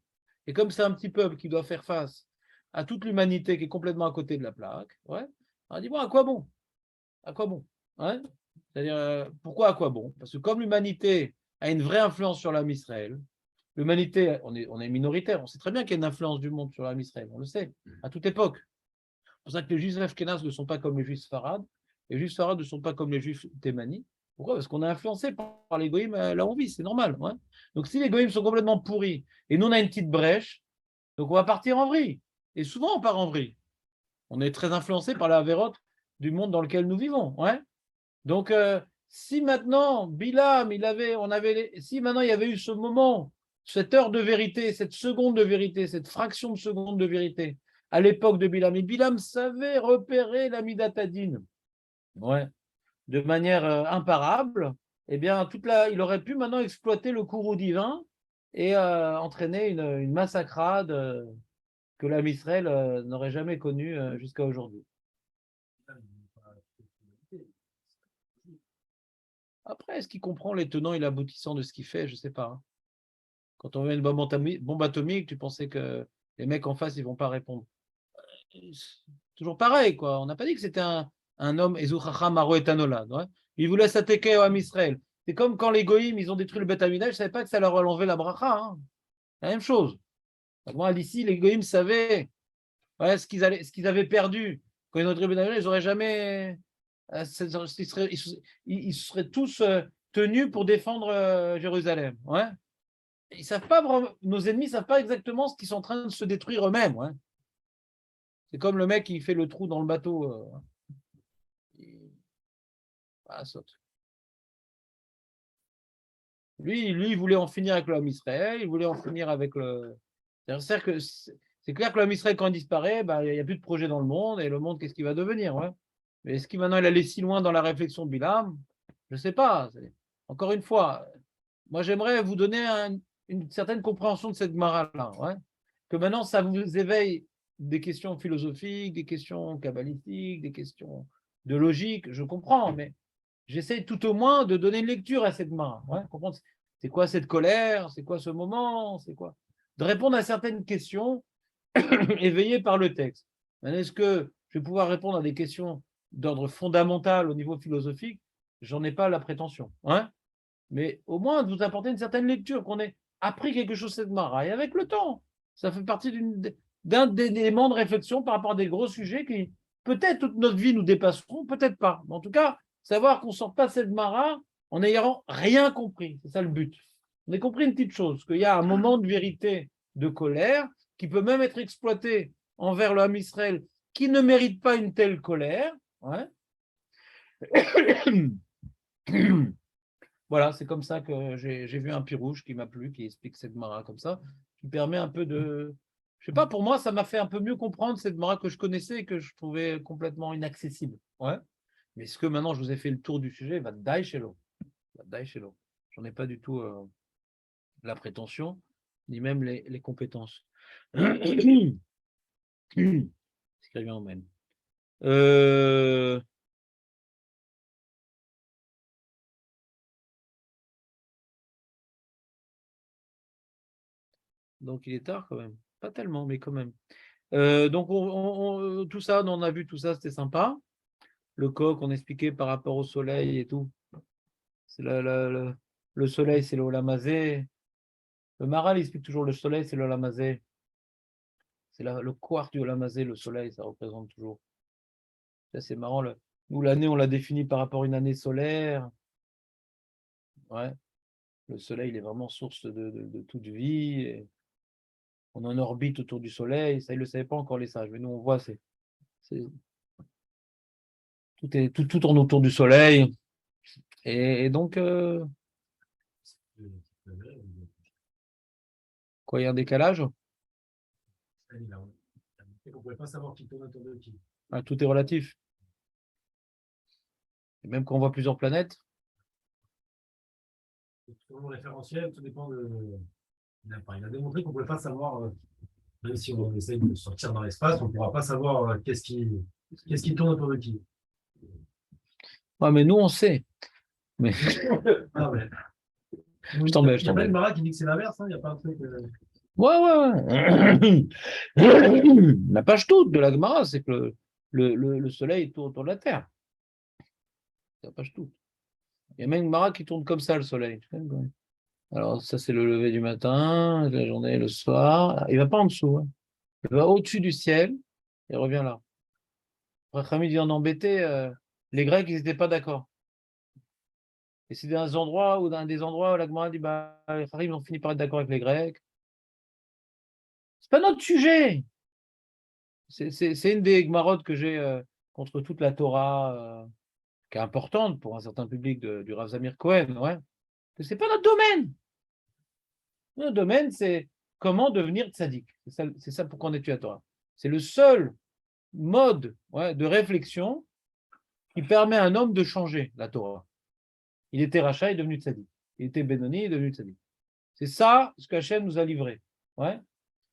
et comme c'est un petit peuple qui doit faire face à toute l'humanité qui est complètement à côté de la plaque, ouais, on dit, bon, à quoi bon? À quoi bon? Ouais, c'est-à-dire, pourquoi à quoi bon? Parce que comme l'humanité a une vraie influence sur l'homme Israël, l'humanité, on est minoritaire, on sait très bien qu'il y a une influence du monde sur l'homme Israël, on le sait, à toute époque. C'est pour ça que les juifs ashkénazes ne sont pas comme les juifs sfarades, les juifs sfarades ne sont pas comme les juifs thémanis. Pourquoi? Parce qu'on est influencé par les goïms là où on vit, c'est normal. Ouais. Donc si les goïms sont complètement pourris, et nous on a une petite brèche, donc on va partir en vrille. Et souvent on part en vrille. On est très influencé par la vérote du monde dans lequel nous vivons. Ouais. Donc si maintenant, Bilam, si maintenant il y avait eu ce moment, cette heure de vérité, cette seconde de vérité, cette fraction de seconde de vérité, à l'époque de Bilam, et Bilam savait repérer la midatadine, ouais, de manière imparable, eh bien, il aurait pu maintenant exploiter le courroux divin et entraîner une massacrade que l'âme Israël n'aurait jamais connue jusqu'à aujourd'hui. Après, est-ce qu'il comprend les tenants et l'aboutissant de ce qu'il fait? Je ne sais pas. Hein. Quand on met une bombe atomique, tu pensais que les mecs en face, ils ne vont pas répondre. Toujours pareil, quoi. On n'a pas dit que c'était un homme, Ezuchacha Maro Etanolad. Ouais. Il voulait s'attaquer au Ham Israël. C'est comme quand les Goïms, ils ont détruit le Beth Amikdash, je ne savais pas que ça leur enlevait la bracha. Hein. La même chose. Moi, d'ici, les Goïms savaient ouais, ce qu'ils avaient perdu. Quand ils ont détruit le Beth Amikdash, ils n'auraient jamais. Ils seraient tous tenus pour défendre Jérusalem. Ouais. Ils savent pas vraiment, nos ennemis ne savent pas exactement ce qu'ils sont en train de se détruire eux-mêmes. Ouais. C'est comme le mec qui fait le trou dans le bateau. Saute. Lui, il voulait en finir avec l'homme Israël, il voulait en finir avec le. C'est clair que l'homme Israël, quand il disparaît, il n'y a plus de projet dans le monde, et le monde, qu'est-ce qu'il va devenir? Ouais. Mais est-ce qu'il maintenant il allait si loin dans la réflexion de Bilam? Je ne sais pas. Encore une fois, moi j'aimerais vous donner une certaine compréhension de cette Gemara-là. Ouais. Que maintenant, ça vous éveille des questions philosophiques, des questions kabbalistiques, des questions de logique, je comprends, mais j'essaie tout au moins de donner une lecture à cette Gemara. Ouais, comprendre c'est quoi cette colère, c'est quoi ce moment, c'est quoi? De répondre à certaines questions éveillées par le texte. Est-ce que je vais pouvoir répondre à des questions d'ordre fondamental au niveau philosophique, j'en ai pas la prétention. Hein, mais au moins de vous apporter une certaine lecture, qu'on ait appris quelque chose de cette Mara. Et avec le temps, ça fait partie d'un des éléments de réflexion par rapport à des gros sujets qui, peut-être toute notre vie, nous dépasseront, peut-être pas. Mais en tout cas, savoir qu'on ne sort pas cette Mara en n'ayant rien compris. C'est ça le but. On a compris une petite chose, qu'il y a un moment de vérité, de colère, qui peut même être exploité envers l'homme Israël, qui ne mérite pas une telle colère. Ouais. Voilà, c'est comme ça que j'ai vu un pirouge qui m'a plu, qui explique cette Mara comme ça, qui permet un peu de... Je sais pas, pour moi, ça m'a fait un peu mieux comprendre cette Mara que je connaissais et que je trouvais complètement inaccessible. Ouais. Mais est-ce que maintenant je vous ai fait le tour du sujet, va die chez l'eau. J'en ai pas du tout la prétention, ni même les compétences. C'est très bien même. Donc il est tard quand même. Pas tellement, mais quand même. Donc tout ça, on a vu tout ça, c'était sympa. Le coq, on expliquait par rapport au soleil et tout. C'est le soleil, c'est le Olamazé. Le Maral, il explique toujours le soleil, c'est le Olamazé. C'est le quark du Olamazé, le soleil, ça représente toujours. Ça, c'est marrant. Nous, l'année, on l'a défini par rapport à une année solaire. Ouais. Le soleil, il est vraiment source de toute vie. Et on en orbite autour du soleil. Ça, ils ne le savaient pas encore, les sages. Mais nous, on voit, tout tourne autour du soleil. Et donc, quoi, il y a un décalage? On ne pouvait pas savoir qui tourne autour de qui. Ah, tout est relatif. Et même quand on voit plusieurs planètes. Selon le référentiel, tout dépend de. Il a démontré qu'on ne pouvait pas savoir, même si on essaye de sortir dans l'espace, on ne pourra pas savoir qu'est-ce qui tourne autour de qui. Ouais, mais nous, on sait. Mais... Ah, ouais. Je t'embête. Il n'y a pas une Mara qui dit que c'est l'inverse, hein, il n'y a pas un truc. Ouais. La page toute de la Gemara, c'est que le soleil tourne autour de la Terre. C'est la page toute. Il y a même une Gemara qui tourne comme ça, le soleil. Alors, ça, c'est le lever du matin, la journée, le soir. Il ne va pas en dessous. Hein. Il va au-dessus du ciel et revient là. Rachamim dit en embêter, les Grecs, ils n'étaient pas d'accord. Et c'est dans des endroits où la Gemara dit bah, les Rachamim ont fini par être d'accord avec les Grecs. C'est pas notre sujet. C'est une des Gemarotes que j'ai contre toute la Torah, qui est importante pour un certain public du Rav Zamir Cohen. Ouais. Ce n'est pas notre domaine. Notre domaine, c'est comment devenir tzaddik. C'est ça pourquoi on étudie la Torah. C'est le seul mode de réflexion qui permet à un homme de changer la Torah. Il était rachat, il est devenu tzaddik. Il était Benoni, il est devenu tzaddik. C'est ça ce qu'Hachem nous a livré. Ouais.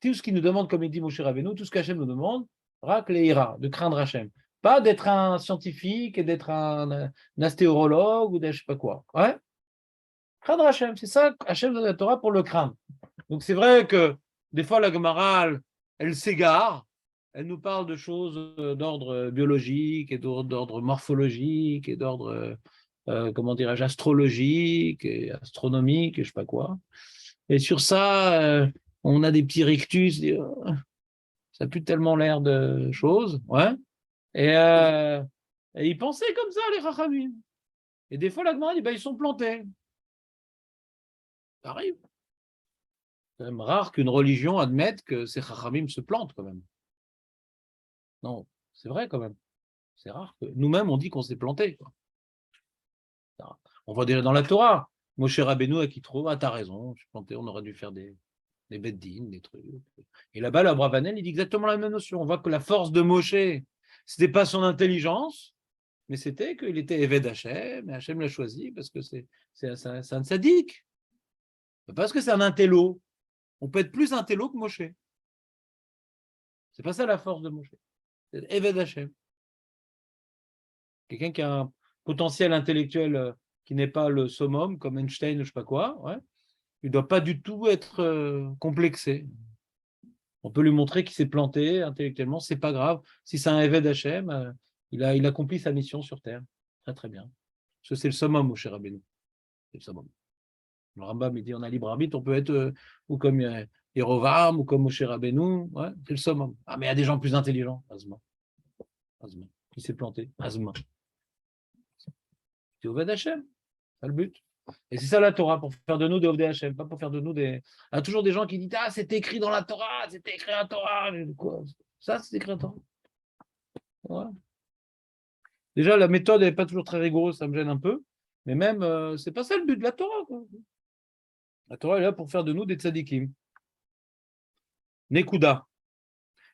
Tout ce qu'il nous demande, comme il dit Moshe Rabbeinu, tout ce qu'Hachem nous demande, rak leira, de craindre Hachem. Pas d'être un scientifique et d'être un astéorologue ou je ne sais pas quoi. Ouais. Craindre Hachem, c'est ça Hachem donne la Torah pour le craindre. Donc c'est vrai que des fois la Gemara, elle s'égare, elle nous parle de choses d'ordre biologique et d'ordre morphologique et d'ordre, comment dirais-je, astrologique et astronomique et je ne sais pas quoi. Et sur ça, on a des petits rictus, ça n'a plus tellement l'air de choses, ouais. Et ils pensaient comme ça, les Chachamim. Et des fois, la Gemara dit, ils sont plantés. Ça arrive. C'est même rare qu'une religion admette que ces Chachamim se plantent, quand même. Non, c'est vrai, quand même. C'est rare que nous-mêmes, on dit qu'on s'est planté. Quoi. On voit déjà dans la Torah, Moshe Rabbeinu à qui trouve, t'as raison, je suis planté, on aurait dû faire des beddines, des trucs. Et là-bas, le Bravanel, il dit exactement la même notion. On voit que la force de Moshe, c'était pas son intelligence, mais c'était qu'il était Eved Hachem, et Hachem l'a choisi parce que c'est un tzaddik. Parce que c'est un intello. On peut être plus intello que Moshe. C'est pas ça la force de Moshe. C'est Eved Hachem. Quelqu'un qui a un potentiel intellectuel qui n'est pas le summum, comme Einstein ou je ne sais pas quoi, ouais. Il ne doit pas du tout être complexé. On peut lui montrer qu'il s'est planté intellectuellement, c'est pas grave. Si c'est un Eved Hachem, il accomplit sa mission sur terre. Très, très bien. Parce que c'est le summum, Moshe Rabbeinu. C'est le summum. Le Rambam, il dit, on a libre arbitre, on peut être ou comme Yerovam, ou comme Moshe Rabbeinu. Ouais, c'est le summum. Ah, mais il y a des gens plus intelligents. Azma. Qui s'est planté. Azma. C'est Oved Hashem. C'est le but. Et c'est ça la Torah, pour faire de nous des Oved Hashem, pas pour faire de nous des. Il y a toujours des gens qui disent, ah, c'est écrit dans la Torah, c'est écrit dans la Torah. Quoi ça, c'est écrit dans la Torah. Ouais. Déjà, la méthode n'est pas toujours très rigoureuse, ça me gêne un peu. Mais même, c'est pas ça le but de la Torah, quoi. La Torah est là pour faire de nous des tzadikim. Nekuda.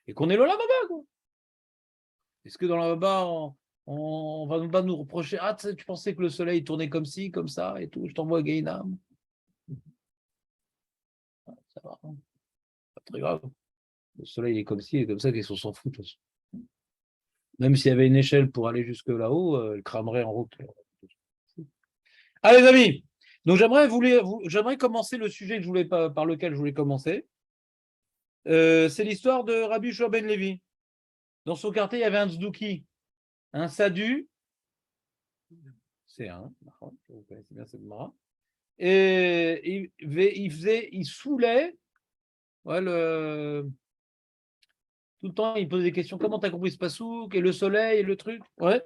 Et qu'on est l'olam haba, quoi. Est-ce que dans l'olam haba, on va pas nous reprocher, ah, tu pensais que le soleil tournait comme ci, comme ça, et tout, je t'envoie à Gainam. Ça va, hein. Pas très grave. Le soleil est comme ci, et comme ça, qu'ils s'en foutent. De toute façon. Même s'il y avait une échelle pour aller jusque là-haut, elle cramerait en route. Allez, les amis. Donc, j'aimerais commencer le sujet que par lequel je voulais commencer. C'est l'histoire de Rabbi Yehoshua ben Levi. Dans son quartier, il y avait un tzduki, un sadu. C'est un, vous connaissez bien cette mara. Et il saoulait. Ouais, tout le temps, il posait des questions. Comment tu as compris ce passouk et le soleil et le truc? Ouais.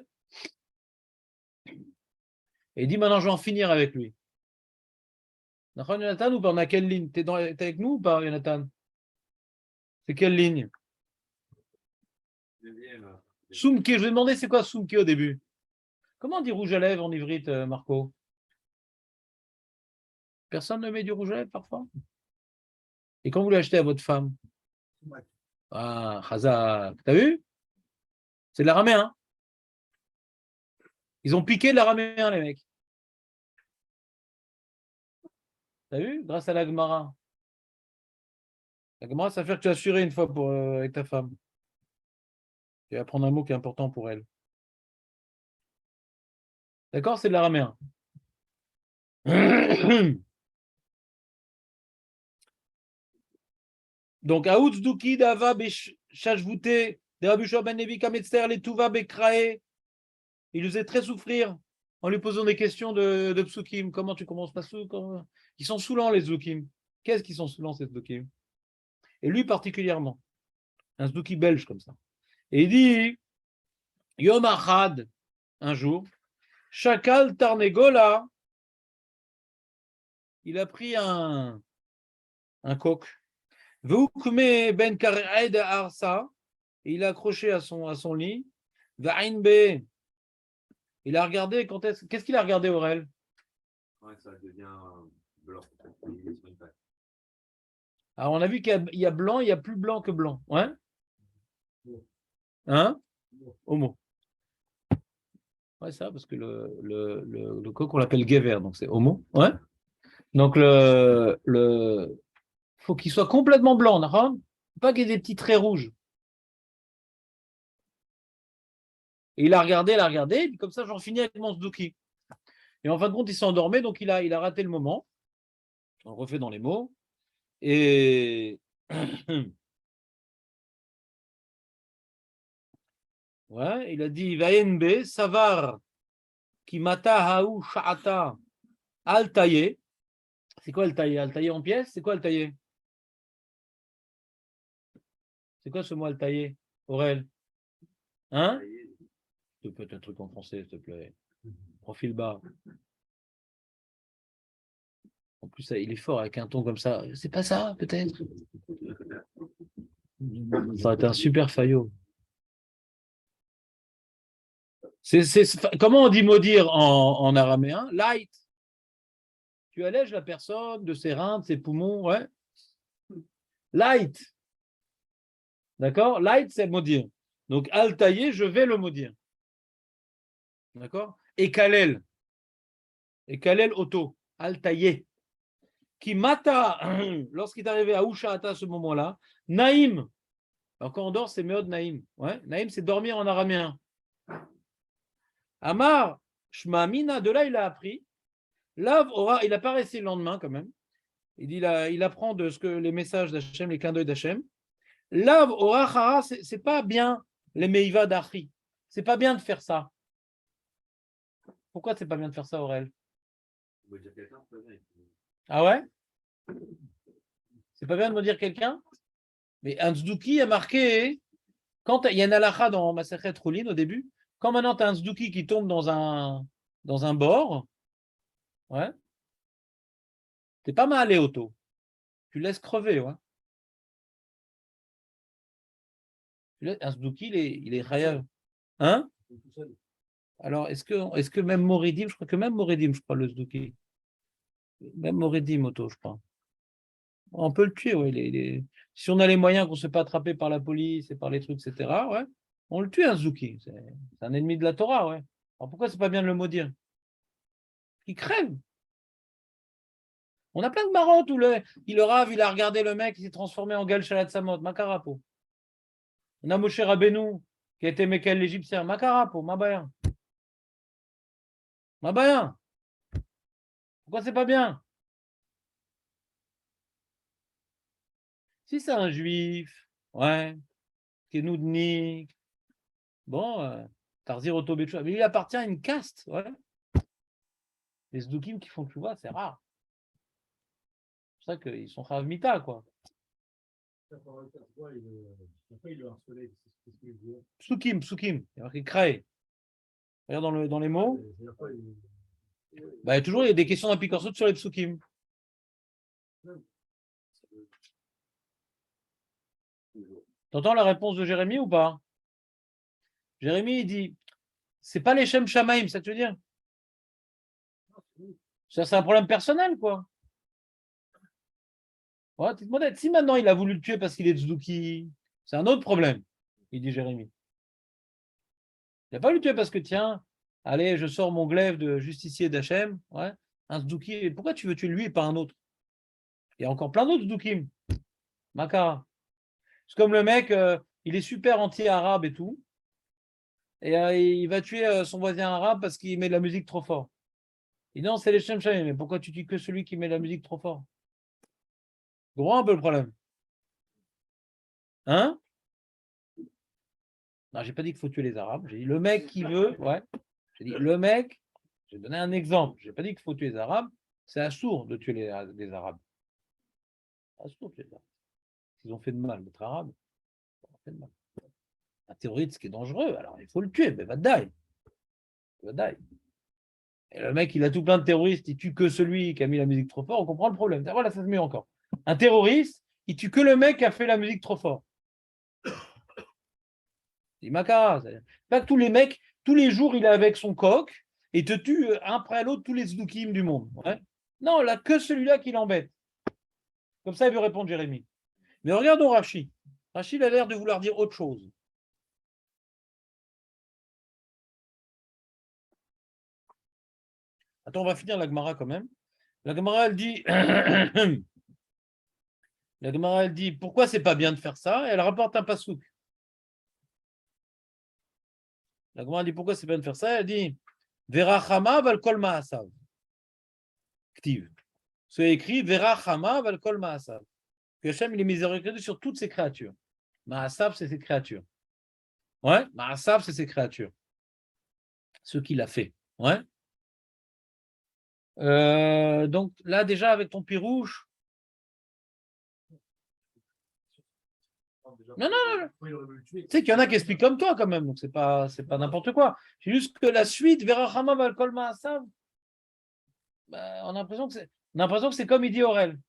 Et il dit maintenant, je vais en finir avec lui. Jonathan, ou pas? On a quelle ligne? T'es avec nous ou pas, Jonathan? C'est quelle ligne? Soumki, je vais demander c'est quoi Soumki au début. Comment on dit rouge à lèvres en ivrite, Marco? Personne ne met du rouge à lèvres parfois? Et quand vous l'achetez à votre femme? Ah, Chazak, t'as vu? C'est de l'araméen. Ils ont piqué de l'araméen, les mecs. T'as vu? Grâce à la Gemara. La Gemara, ça fait que tu as assuré une fois avec ta femme. Tu vas apprendre un mot qui est important pour elle. D'accord? C'est de l'araméen. Donc, Aoutz Douki, Dava, Shashvouté, Rabbi Yehoshua ben Levi, Kametzer, les Touva, Bekrae. Il nous faisait très souffrir en lui posant des questions de psukim. Comment tu commences Passouk? Ils sont saoulants, les Zoukim. Qu'est-ce qu'ils sont saoulants, ces Zoukim? Et lui particulièrement. Un Zouki belge comme ça. Et il dit Yom Achad, un jour, Shakal Tarnegola, il a pris un coq. Veukme ben Kared Arsa, il a accroché à son lit. Vainbe, il a regardé, qu'est-ce qu'il a regardé, Aurel? Ouais, ça devient blanc. Alors, on a vu qu'il y a blanc, il y a plus blanc que blanc. Ouais? Hein? Homo. Ouais, ça, parce que le coq, on l'appelle Gever, donc c'est homo. Ouais? Donc, faut qu'il soit complètement blanc, d'accord? Pas qu'il y ait des petits traits rouges. Et il a regardé, et puis comme ça, j'en finis avec mon Zdouki. Et en fin de compte, il s'est endormi, donc il a raté le moment. On refait dans les mots. Et ouais, il a dit Vayenbe, Savar, qui mata haou sha'ata, altaye. C'est quoi altaye? Altaye en pièces? C'est quoi altaye? C'est quoi ce mot altaye, Aurel? Hein? Tu peux être un truc en français, s'il te plaît. Profil bas. En plus, il est fort avec un ton comme ça. C'est pas ça, peut-être? Ça aurait été un super faillot. Comment on dit maudire en araméen? Light. Tu allèges la personne de ses reins, de ses poumons, ouais. Light. D'accord? Light, c'est maudire. Donc, altaïe, je vais le maudire. D'accord? Et Kalel. Et Kalel auto. Altaïe. Qui mata, lorsqu'il est arrivé à Ushaata à ce moment-là, Naïm. Alors, quand on dort, c'est Meod Naïm. Ouais? Naïm, c'est dormir en araméen. Amar, Shmamina, de là, il a appris. Lav aura, il n'a pas resté le lendemain quand même. Il apprend de ce que les messages d'Hachem, les clins d'œil d'Hachem. Lav aura, c'est pas bien les meiva d'Achri. c'est pas bien de faire ça. Pourquoi c'est pas bien de faire ça, Aurel? Ah ouais? C'est pas bien de maudire quelqu'un? Mais un tzduki a marqué, quand il y a une halakha dans Masechet Roulin au début, quand maintenant tu as un tzduki qui tombe dans un bord, ouais, t'es pas mal auto. Tu le laisses crever, ouais. Un tzduki, il est chayav. Hein? Alors, est-ce que même Moridim, je crois que même Moridim, je crois, le tzduki. Même Moridim auto, je crois. On peut le tuer, ouais. Si on a les moyens qu'on ne se fait pas attraper par la police et par les trucs, etc., ouais, on le tue, un tzduki. C'est un ennemi de la Torah, ouais. Alors pourquoi c'est pas bien de le maudire? Il crève. On a plein de marottes où le Rav, il a regardé le mec, il s'est transformé en Gal Shalat Samot, Makarapo. On a Moshe Rabbeinu, qui a été Mekel l'Égyptien, Makarapo, Mabayan. Mabayan. Pourquoi c'est pas bien? Si c'est un juif, ouais, qui est noudnik, bon, Tarzir Otobetchoua, mais il appartient à une caste, ouais. Les Zdoukim qui font Tchouva, c'est rare. C'est pour ça qu'ils sont Chav Mita, quoi. Psukim, il y a marqué Krae. Regarde dans les mots. Bah, toujours, il y a des questions d'application sur les psukim. T'entends la réponse de Jérémie ou pas? Jérémie, il dit, c'est pas les Shem Shamaim, ça te veut dire? Ça, c'est un problème personnel, quoi. Ouais, petite monette. Si maintenant il a voulu le tuer parce qu'il est tzduki, c'est un autre problème, il dit Jérémie. Il n'a pas voulu le tuer parce que, tiens, allez, je sors mon glaive de justicier d'Hachem, ouais, un tzduki. Pourquoi tu veux tuer lui et pas un autre? Il y a encore plein d'autres tzdukim. Makara. C'est comme le mec, il est super anti-arabe et tout, et il va tuer son voisin arabe parce qu'il met de la musique trop fort. Il dit non, c'est les Shem Shamaim, mais pourquoi tu tues que celui qui met de la musique trop fort? Gros un peu le problème. Hein? Non, j'ai pas dit qu'il faut tuer les Arabes. J'ai dit le mec qui veut, ouais. J'ai dit le mec, j'ai donné un exemple. J'ai pas dit qu'il faut tuer les Arabes. C'est assourd de tuer les Arabes. Assourd de tuer les Arabes. Ils ont fait de mal, d'être Arabes. Ils ont fait de mal. Un terroriste qui est dangereux, alors il faut le tuer, mais va die. Va die. Et le mec, il a tout plein de terroristes, il tue que celui qui a mis la musique trop fort, on comprend le problème. Voilà, ça se met encore. Un terroriste, il tue que le mec qui a fait la musique trop fort. C'est Makara. Pas que tous les mecs, tous les jours, il est avec son coq et te tue un après l'autre tous les Zdoukim du monde. Ouais. Non, là, que celui-là qui l'embête. Comme ça, il veut répondre Jérémie. Mais regardons Rachid. Rachid a l'air de vouloir dire autre chose. Attends, on va finir la Gemara quand même. La Gemara, elle dit... La Gemara, elle dit, pourquoi c'est pas bien de faire ça? Et elle rapporte un pasouk. La Gemara dit, pourquoi c'est pas bien de faire ça? Elle dit, Verachama val kol ma'asav. Active. C'est écrit, Verachama val kol ma'asav. Que Hachem, il est miséricordieux sur toutes ses créatures. Ma'asav, c'est ses créatures. Ouais, Ma'asav, c'est ses créatures. Ce qu'il a fait. Ouais. Donc là, déjà, avec ton pirouche. Non. Tu sais qu'il y en a qui expliquent comme toi quand même, donc c'est pas n'importe quoi. C'est juste que la suite, Verachama val kol ma'asav, on a l'impression que c'est comme il dit Aurel.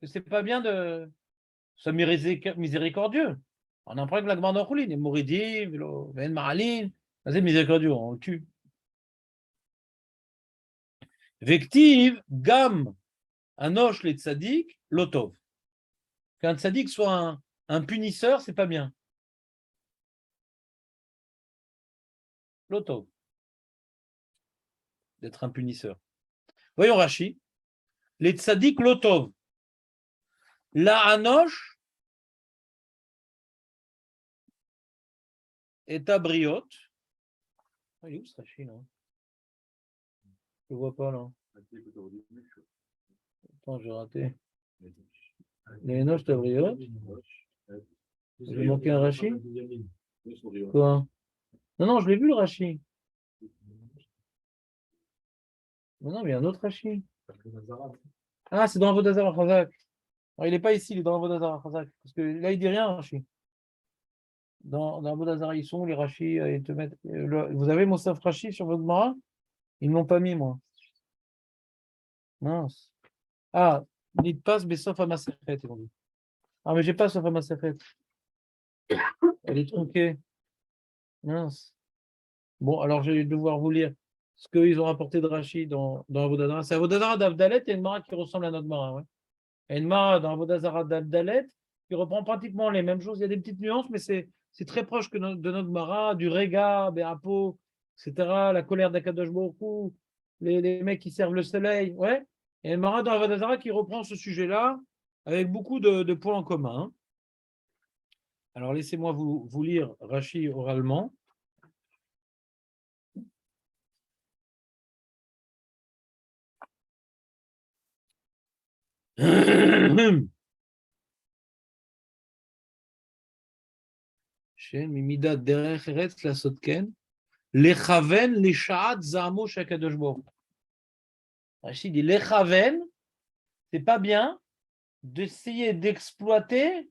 Que c'est pas bien de se miséricordieux. On apprend que la Gemara Roulin est Moridim, Ven Maralin, c'est miséricordieux, on le tue. Vective, Gam, Anosh les tzadik, Lotov. Qu'un tzadik soit un punisseur, c'est pas bien. Lotov. D'être un punisseur. Voyons Rashi. Les tzadik, Lotov. La Anosh est à briotte. Il est où ce Rashi, là? Je ne vois pas, là. Attends, j'ai raté. Les Anosh est à briotte. J'ai manqué un Rashi? Quoi? Non, je l'ai vu le Rashi. Non, mais il y a un autre Rashi. Ah, c'est dans Avodah Chazak. Alors, il n'est pas ici, il est dans Avodah Chazak. Parce que là, il dit rien, Rashi. Dans Avodah Zarah, ils sont les Rashi, ils te mettent. Vous avez Mosaf Rashi sur votre Gemara? Ils ne l'ont pas mis, moi. Mince. Ah, dites pas Bessof à Maseret, ils ont dit. Ah, mais j'ai pas Sof à Maseret. Elle est tronquée. Mince. Bon, alors je vais devoir vous lire ce qu'ils ont rapporté de Rashi dans Avodah Zarah. C'est Avodah Zarah d'Avdalet et une Mara qui ressemble à notre Mara. Ouais. Et une Mara dans Avodah Zarah d'Avdalet qui reprend pratiquement les mêmes choses. Il y a des petites nuances, mais c'est très proche de notre Mara, du Rega, Béapo, etc. La colère d'Akadosh Baruch Hu, les mecs qui servent le soleil. Ouais. Et une Mara dans Avodah Zarah qui reprend ce sujet-là avec beaucoup de points en commun. Hein. Alors laissez-moi vous lire Rashi oralement. Shem Mimidat Derech Eretz Lasotken Lechaven Leshaat Zamo Shakadosh Baruch. Rachid dit Lechaven, c'est pas bien d'essayer d'exploiter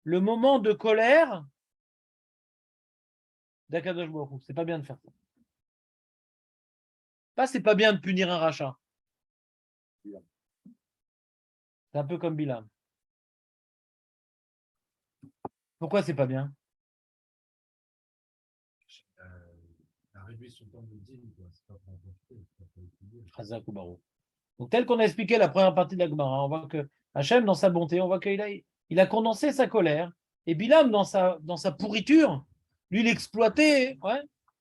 le moment de colère d'Akadosh Baruch. C'est pas bien de faire ça. Pas c'est pas bien de punir un rachat. C'est un peu comme Bilam. Pourquoi c'est pas bien? La réduire son temps de dîme, quoi. C'est pas pour en profiter, c'est pas pour l'étudier. Chazak ou Baruch. Donc, tel qu'on a expliqué la première partie de la Gemara, on voit que Hachem, dans sa bonté, on voit qu'il a condensé sa colère. Et Bilam, dans sa pourriture, lui, il exploitait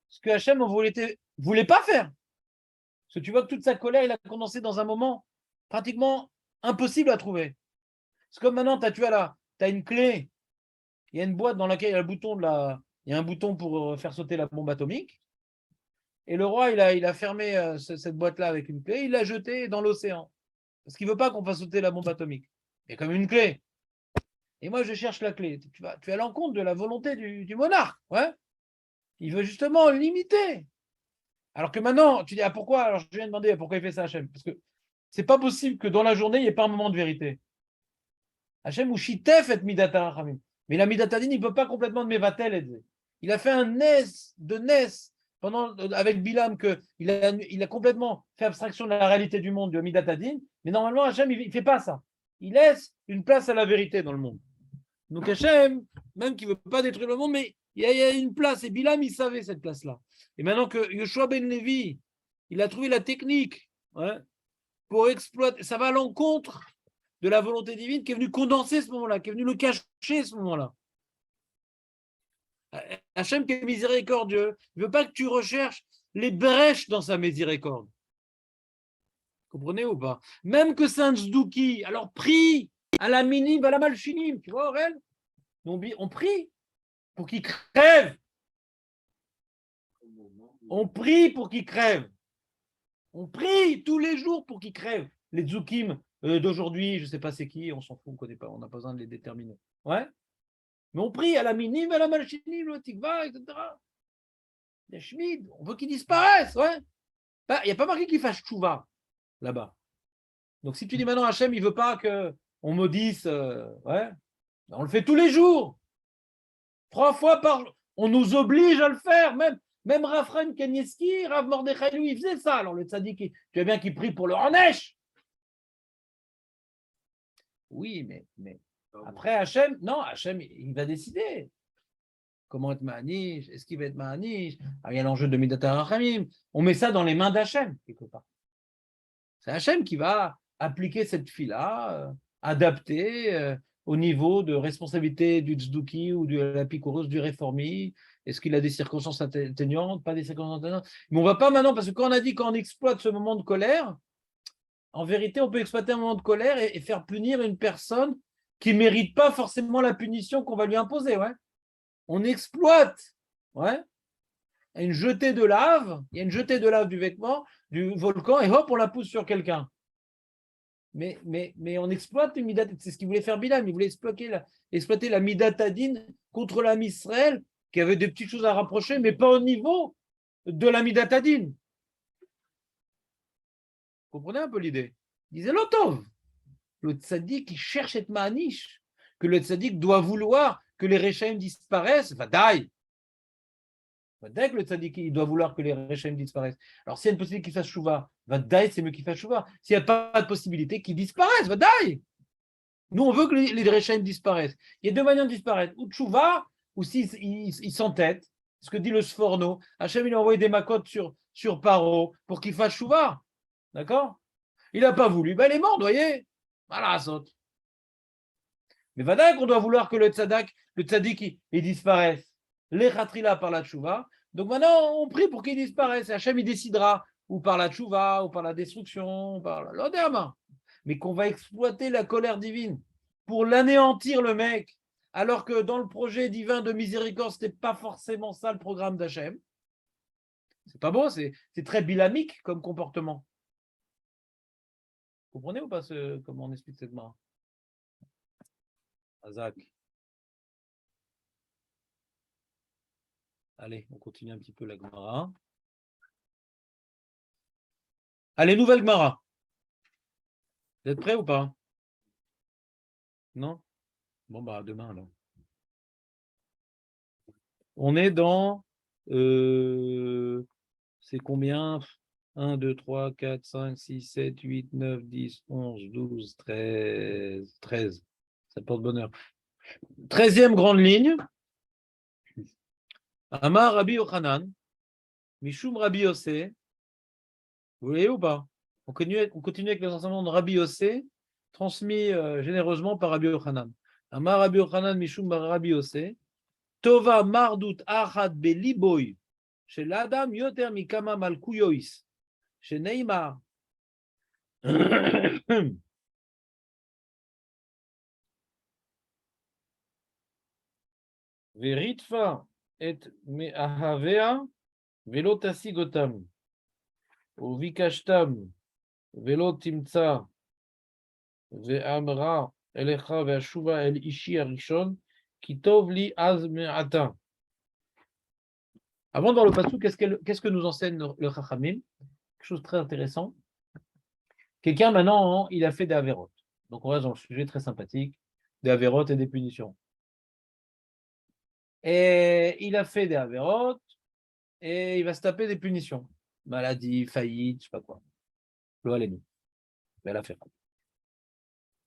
ce que Hachem ne voulait pas faire. Parce que tu vois que toute sa colère, il a condensé dans un moment pratiquement impossible à trouver. C'est comme maintenant, tu as une clé, il y a une boîte dans laquelle il y a il y a un bouton pour faire sauter la bombe atomique. Et le roi, il a fermé cette boîte-là avec une clé, il l'a jetée dans l'océan. Parce qu'il ne veut pas qu'on fasse sauter la bombe atomique. Il y a comme une clé. Et moi, je cherche la clé. Tu as l'encontre de la volonté du monarque. Ouais. Il veut justement limiter. Alors que maintenant, tu dis, ah pourquoi? Alors je viens de demander pourquoi il fait ça, Hachem. Parce que c'est pas possible que dans la journée, il n'y ait pas un moment de vérité. Hachem ou Shitef et Midata Rachamim. Mais la Midatadine, il ne peut pas complètement de Mevatel. Il a fait un Nes de Nes avec Bilam, il a complètement fait abstraction de la réalité du monde de Midatadine. Mais normalement, Hachem, il ne fait pas ça. Il laisse une place à la vérité dans le monde. Donc Hachem, même qu'il ne veut pas détruire le monde, mais il y a une place. Et Bilam, il savait cette place-là. Et maintenant que Yoshua ben Levi, il a trouvé la technique pour exploiter, ça va à l'encontre de la volonté divine qui est venue condenser ce moment-là, qui est venue le cacher ce moment-là. Hachem qui est miséricordieux, il ne veut pas que tu recherches les brèches dans sa miséricorde. Vous comprenez ou pas? Même que c'est un tzduki, alors prie à la minim, à la malchinim, tu vois, Aurel? On prie pour qu'il crève. On prie pour qu'il crève. On prie tous les jours pour qu'il crève. Les tzdukim d'aujourd'hui, je ne sais pas c'est qui, on s'en fout, on ne connaît pas, on n'a pas besoin de les déterminer. Ouais? Mais on prie à la minime, à la malchinim, le tikva, etc. Les Schmid, on veut qu'ils disparaissent, ouais. Il n'y a pas marqué qu'ils fassent tchouva là-bas. Donc si tu dis maintenant Hachem, il ne veut pas qu'on maudisse, on le fait tous les jours. 3 fois par jour. On nous oblige à le faire, même Raphaël Kanievski, Rav Mordechai, lui, il faisait ça. Alors le tzaddik, tu vois bien qu'il prie pour le Hanesh. Oui, mais après Hachem, non, Hachem, il va décider. Comment être Mahanish? Est-ce qu'il va être Mahanish? Il y a l'enjeu de Midata Rachamim. On met ça dans les mains d'Hachem, quelque part. C'est Hachem qui va appliquer cette fille-là, adapter au niveau de responsabilité du tzduki ou de la picoros, du réformi. Est-ce qu'il a des circonstances atténuantes, pas des circonstances atténuantes? Mais on ne va pas maintenant, parce que quand on a dit qu'on exploite ce moment de colère, en vérité, on peut exploiter un moment de colère et faire punir une personne qui ne mérite pas forcément la punition qu'on va lui imposer. Ouais. On exploite une jetée de lave, il y a une jetée de lave du vêtement, du volcan, et hop, on la pousse sur quelqu'un. Mais on exploite une midat, c'est ce qu'il voulait faire Bilam, il voulait exploiter la midatadine contre l'âme Israël qui avait des petites choses à rapprocher, mais pas au niveau de la Midatadin. Vous comprenez un peu l'idée? Il disait Lotov. Le tzaddik, il cherche être ma'anish, que le tzaddik doit vouloir que les Rechaim disparaissent. Vadaï. Vadaï que le tzaddik, il doit vouloir que les Rechaim disparaissent. Alors, s'il y a une possibilité qu'il fasse chouva, vadaï, c'est mieux qu'il fasse chouva. S'il n'y a pas de possibilité qu'ils disparaissent, vadaï. Nous, on veut que les Rechaim disparaissent. Il y a deux manières de disparaître. Ou tchouva, ou s'il s'entête. Ce que dit le Sforno. Hachem, il a envoyé des macotes sur Paro pour qu'il fasse chouva. D'accord? Il n'a pas voulu. Ben, il est mort, vous voyez? Voilà, saute. Mais vadaï qu'on doit vouloir que le tzaddik, il disparaisse. Les khatrila par la tchouva. Donc maintenant, on prie pour qu'il disparaisse. Hachem, il décidera, ou par la tchouva, ou par la destruction, ou par l'odéama. Mais qu'on va exploiter la colère divine pour l'anéantir, le mec, alors que dans le projet divin de miséricorde, ce n'était pas forcément ça le programme d'Hachem. C'est pas beau, c'est très bilamique comme comportement. Vous comprenez ou pas comment on explique cette marque? Azak. Allez, on continue un petit peu la Gemara. Allez, nouvelle Gemara. Vous êtes prêts ou pas? Non? Bon, bah, demain, alors. On est dans... c'est combien? 1, 2, 3, 4, 5, 6, 7, 8, 9, 10, 11, 12, 13. 13. Ça porte bonheur. 13e grande ligne. Amar Rabbi Yochanan, Mishum Rabbi Yossé. Vous voyez ou pas? On continue avec les enseignements de Rabbi Yossé, transmis généreusement par Rabbi Yochanan. Amar Rabbi Yochanan, Mishum Rabbi Yossé. Tova Mardut Achad Beliboy. Chez l'Adam Yoter Mikama Malkuyois. Chez Neymar. Veritfa et me'ahavea velo tasigotam. Uvikashtam velo timtsa ve'amra elecha ve'ashuva el ishi arishon kitov li az me'ata. Avant de voir le passou, qu'est-ce que nous enseigne le Chachamim? Quelque chose de très intéressant. Quelqu'un maintenant, il a fait des avérotes. Donc on reste dans le sujet très sympathique, des avérotes et des punitions. Et il a fait des avérotes et il va se taper des punitions. Maladie, faillite, je sais pas quoi. L'eau, elle est mise. Mais elle a fait.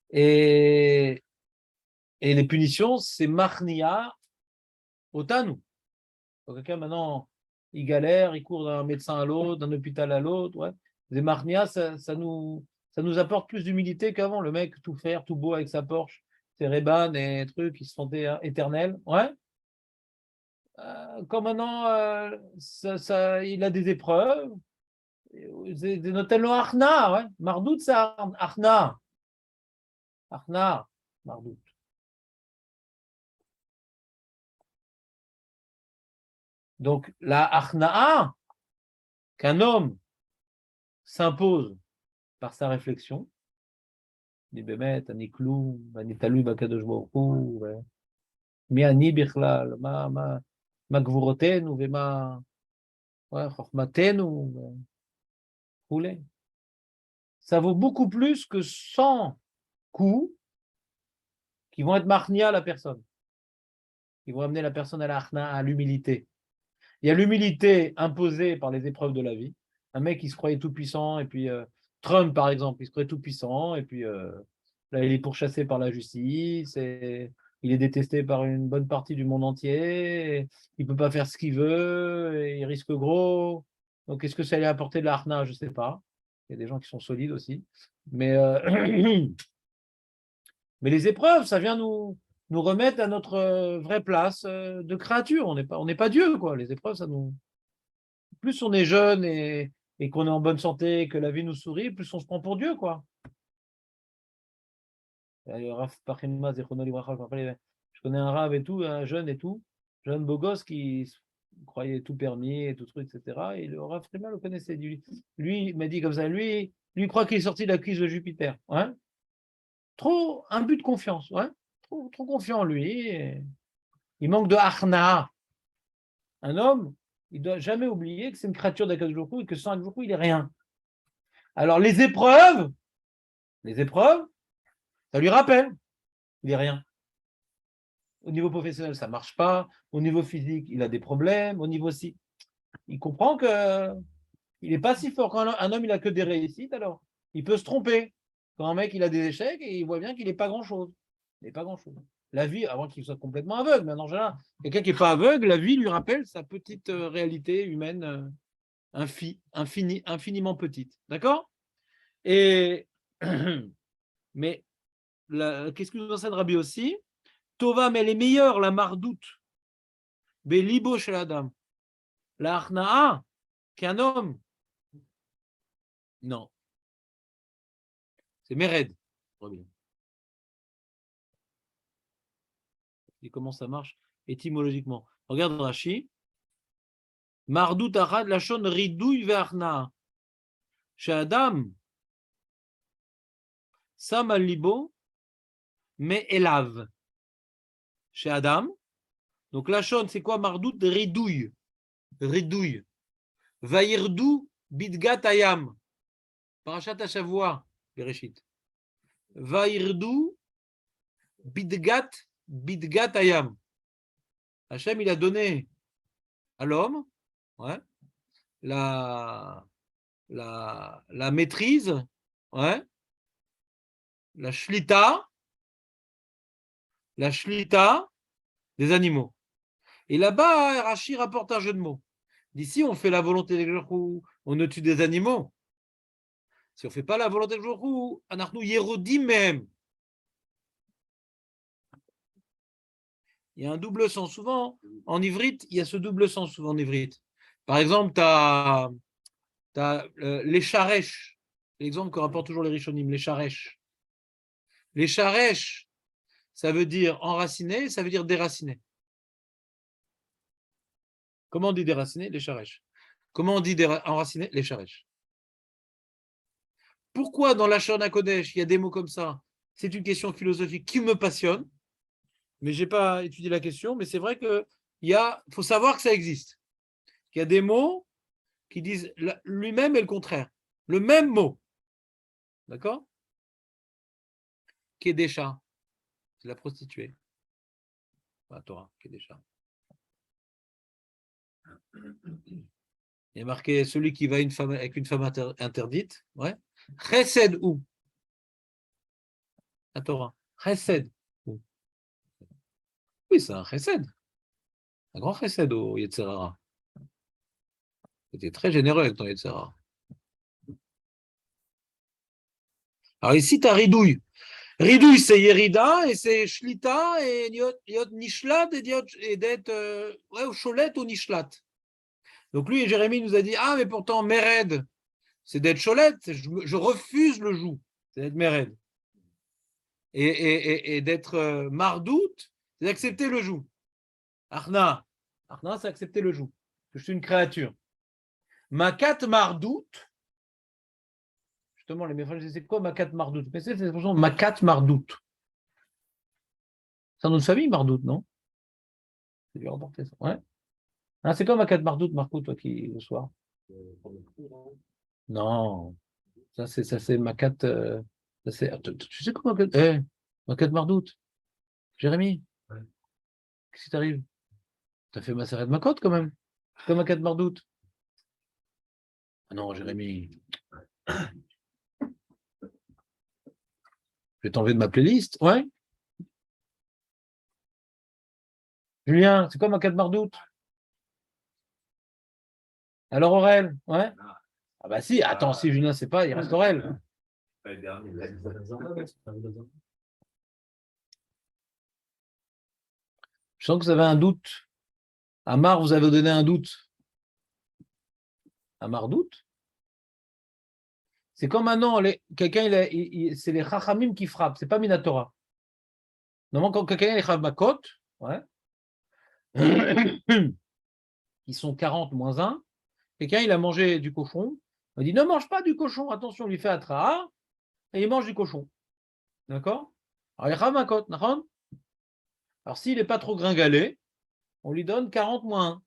Et les punitions, c'est marnia otanu. Donc quelqu'un maintenant, il galère, il court d'un médecin à l'autre, d'un hôpital à l'autre. Ouais. Les marnia, ça nous apporte plus d'humilité qu'avant. Le mec, tout faire, tout beau avec sa Porsche, ses Ray-Ban et trucs qui se sentait éternels. Ouais. Comme maintenant, il a des épreuves, notamment Arna, ouais. Mardout, c'est Arna. Arna, Mardout. Donc, la Arna, qu'un homme s'impose par sa réflexion, dit Bémet, Aniklou, Anitalu, Bakadosh Baruch Hu, Mi Ani Bichlal, Ma gvurotenu vema chormatenu, ça vaut beaucoup plus que 100 coups qui vont être marnia à la personne, qui vont amener la personne à l'humilité. Il y a l'humilité imposée par les épreuves de la vie. Un mec qui se croyait tout puissant, et puis Trump par exemple, il se croyait tout puissant, et puis là il est pourchassé par la justice, et il est détesté par une bonne partie du monde entier, il ne peut pas faire ce qu'il veut, et il risque gros. Donc, est-ce que ça allait apporter de l'arna? Je ne sais pas. Il y a des gens qui sont solides aussi. Mais les épreuves, ça vient nous remettre à notre vraie place de créature. On n'est pas Dieu, quoi. Les épreuves, ça nous... Plus on est jeune et qu'on est en bonne santé, que la vie nous sourit, plus on se prend pour Dieu, quoi. Je connais un rave et tout, un jeune beau gosse qui croyait tout permis et tout truc, etc. Et le Rav Frima le connaissait. Lui, il m'a dit comme ça, lui croit qu'il est sorti de la cuisse de Jupiter. Ouais. Trop, un but de confiance. Ouais. Trop confiant, lui. Il manque de Arna. Un homme, il ne doit jamais oublier que c'est une créature d'Akadosh Baruch Hu et que sans Akadosh Baruch Hu, il n'est rien. Alors, les épreuves, ça lui rappelle, il n'est rien. Au niveau professionnel, ça ne marche pas. Au niveau physique, il a des problèmes. Au niveau aussi, il comprend qu'il n'est pas si fort. Quand un homme, il n'a que des réussites, alors il peut se tromper. Quand un mec, il a des échecs et il voit bien qu'il n'est pas grand-chose. Il n'est pas grand-chose. La vie, avant qu'il soit complètement aveugle, mais en général, quelqu'un qui n'est pas aveugle, la vie lui rappelle sa petite réalité humaine infiniment petite. D'accord? Et mais qu'est-ce que nous enseigne Rabbi aussi? Tova, mais elle est meilleure, la mardoute. Belibo chez la dame. La arna'a, qu'un homme. Non. C'est Mered. Et comment ça marche étymologiquement? Regarde Rashi. Mardout arad lachon ridouy ve'arna'a. Chez Adam, Sam al libo, mais élave. Chez Adam. Donc lachon, c'est quoi mardout? Ridouy. Ridouy. Vaïrdou bidgat ayam. Parashat Hashavua, Bereshit. Vaïrdou bidgat ayam. Hachem, il a donné à l'homme la maîtrise, la shlita des animaux. Et là-bas, Rashi rapporte un jeu de mots. D'ici, on fait la volonté des jours on ne tue des animaux. Si on ne fait pas la volonté des jours anachnu yerodim même. Il y a un double sens. Souvent, en ivrite, il y a ce double sens souvent en ivrite. Par exemple, tu as les charèches. L'exemple que rapportent toujours les rishonim, les charèches. Les charèches, ça veut dire enraciner, ça veut dire déraciner. Comment on dit déraciner? Les charèches. Comment on dit enraciner? Les charèches. Pourquoi dans la Shona Kodesh, il y a des mots comme ça? C'est une question philosophique qui me passionne, mais je n'ai pas étudié la question, mais c'est vrai qu'il faut savoir que ça existe. Il y a des mots qui disent lui-même et le contraire. Le même mot. D'accord? Kedesha, c'est la prostituée. La Torah, Kedesha. Il y a marqué celui qui va avec une femme interdite. Ouais. Chesed ou? La Torah. Chesed ou? Oui, c'est un chesed. Un grand chesed au Yetzer Hara. C'était très généreux avec ton Yetzer Hara. Alors ici, tu as ridouille. Ridouille, c'est Yerida, et c'est Shlita, et Yot Nishlat, et d'être au Cholet ou Nishlat. Donc lui, Jérémie nous a dit, ah, mais pourtant, Mered, c'est d'être Cholet, je refuse le joug, c'est d'être Mered. Et d'être Mardout, c'est d'accepter le joug. Arna, c'est accepter le joug. Je suis une créature. Makat Mardout, justement, les méfages, c'est quoi Makat Mardout? Mais c'est l'expression Makat Mardout. C'est un nom de famille, Mardout, non? C'est dû remporter ça. Ouais. Ah, c'est quoi Makat Mardout, Marco, toi qui le soir? Non. Ça, c'est Makat. Tu sais quoi, Makat? Makat Mardout. Jérémy, ouais. Qu'est-ce qui t'arrive? T'as fait ma serrette Makot quand même. C'est quoi Makat Mardout? Ah non, Jérémy. Je vais t'enlever de ma playlist. Ouais. Julien, c'est quoi Makat Mardout? Alors Aurel, ouais. Ah bah si, attends, si Julien sait pas, il reste Aurel. Je sens que vous avez un doute. Amar, vous avez donné un doute. Amar doute? C'est comme maintenant, quelqu'un, c'est les Chachamim qui frappent, c'est pas Minatora. Normalement, quand quelqu'un est Makot, ouais, ils sont 40 moins 1, quelqu'un il a mangé du cochon, on dit ne mange pas du cochon, attention, on lui fait Atra, et il mange du cochon. D'accord? Alors il est Makot, alors s'il n'est pas trop gringalé, on lui donne 40 moins 1.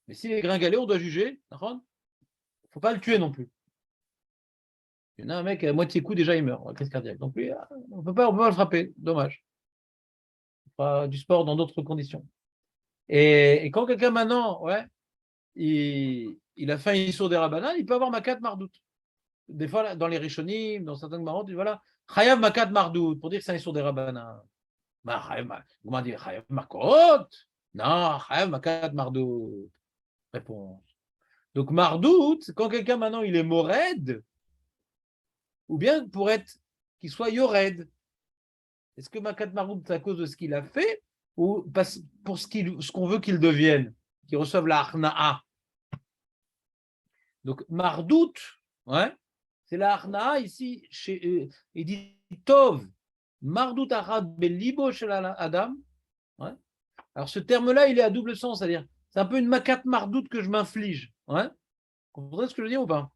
Mais s'il est gringalé, on doit juger. Il ne faut pas le tuer non plus. Il y en a un mec à moitié coup, déjà il meurt, crise cardiaque. Donc lui, on ne peut pas le frapper. Dommage. On fera du sport dans d'autres conditions. Et quand quelqu'un maintenant, ouais, il a fait un Issour des Rabbanan, il peut avoir Makat Mardout. Des fois, dans les Rishonim, dans certains Gemara, tu vois là, Chayav Makat Mardout, pour dire que c'est un Issour des Rabbanan. Comment dire Chayav Makot? Non, Chayav Makat Mardout. Réponse. Donc Mardout, quand quelqu'un maintenant il est Mored, ou bien pour être qu'il soit Yored. Est-ce que Makat Mardout, c'est à cause de ce qu'il a fait, ou pour ce qu'on veut qu'il devienne, qu'il reçoive la Arna'a? Donc Mardout, ouais, c'est la Arna'a ici, il dit Tov, Mardout Arad Belibo Shel Adam. Ouais. Alors ce terme-là, il est à double sens, c'est-à-dire, c'est un peu une Makat Mardout que je m'inflige. Ouais. Vous comprenez ce que je veux dire ou pas?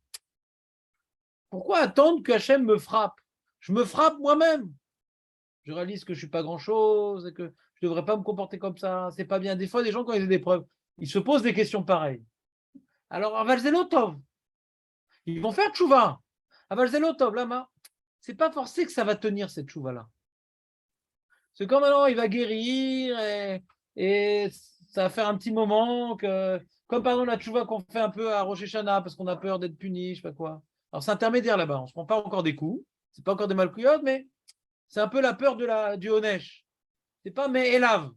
Pourquoi attendre que Hachem me frappe? Je me frappe moi-même. Je réalise que je ne suis pas grand-chose et que je ne devrais pas me comporter comme ça. C'est pas bien. Des fois, des gens, quand ils ont des preuves, ils se posent des questions pareilles. Alors, Avalzelotov, ils vont faire tchouva. Avalzelotov, lama, c'est pas forcé que ça va tenir cette tchouva-là. C'est comme maintenant, il va guérir et ça va faire un petit moment que, comme par exemple la tchouva qu'on fait un peu à Rosh Hashanah parce qu'on a peur d'être puni, je sais pas quoi. Alors, c'est intermédiaire là-bas. On ne se prend pas encore des coups. C'est pas encore des malkouyotes, mais c'est un peu la peur du Honesh. C'est pas mes élèves.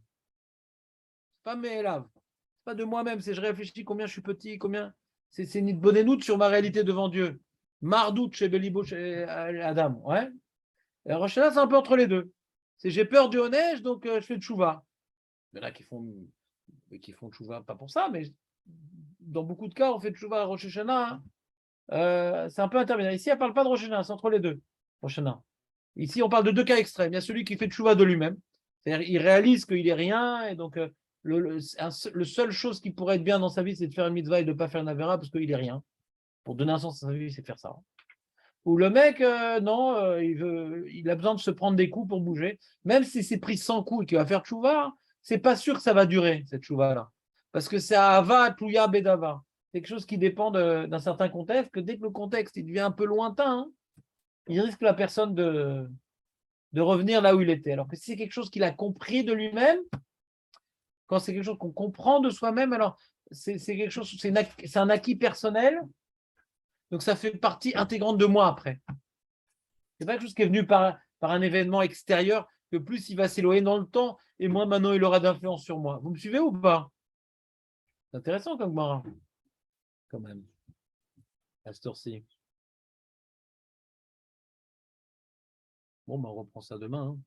C'est pas mes élèves. C'est pas de moi-même. C'est je réfléchis combien je suis petit, combien. C'est une bonne note sur ma réalité devant Dieu. Mardout chez Belibo chez Adam. Ouais. Et Rosh Hashanah, c'est un peu entre les deux. C'est j'ai peur du Honesh, donc je fais tchouva. Il y en a qui font tchouva pas pour ça, mais dans beaucoup de cas, on fait tchouva à Rosh Hashanah. C'est un peu intermédiaire. Ici, elle ne parle pas de Rosh Hashanah, c'est entre les deux. Rosh Hashanah. Ici, on parle de deux cas extrêmes. Il y a celui qui fait tchouva de lui-même. C'est-à-dire, il réalise qu'il n'est rien, et donc le seule chose qui pourrait être bien dans sa vie, c'est de faire une mitzvah et de ne pas faire une avera parce qu'il n'est rien. Pour donner un sens à sa vie, c'est faire ça. Ou le mec, non, il a besoin de se prendre des coups pour bouger. Même si c'est pris 100 coups et qu'il va faire tchouva, c'est pas sûr que ça va durer, cette tchouva-là. Parce que c'est ava, tlouya, bedava. C'est quelque chose qui dépend d'un certain contexte, que dès que le contexte il devient un peu lointain, il risque la personne de revenir là où il était. Alors que si c'est quelque chose qu'il a compris de lui-même, quand c'est quelque chose qu'on comprend de soi-même, alors c'est quelque chose, c'est un acquis personnel, donc ça fait partie intégrante de moi après. C'est pas quelque chose qui est venu par un événement extérieur, que plus il va s'éloigner dans le temps, et moins maintenant il aura d'influence sur moi. Vous me suivez ou pas? C'est intéressant comme Mara, quand même, à cette heure-ci. Bon, on reprend ça demain. Hein.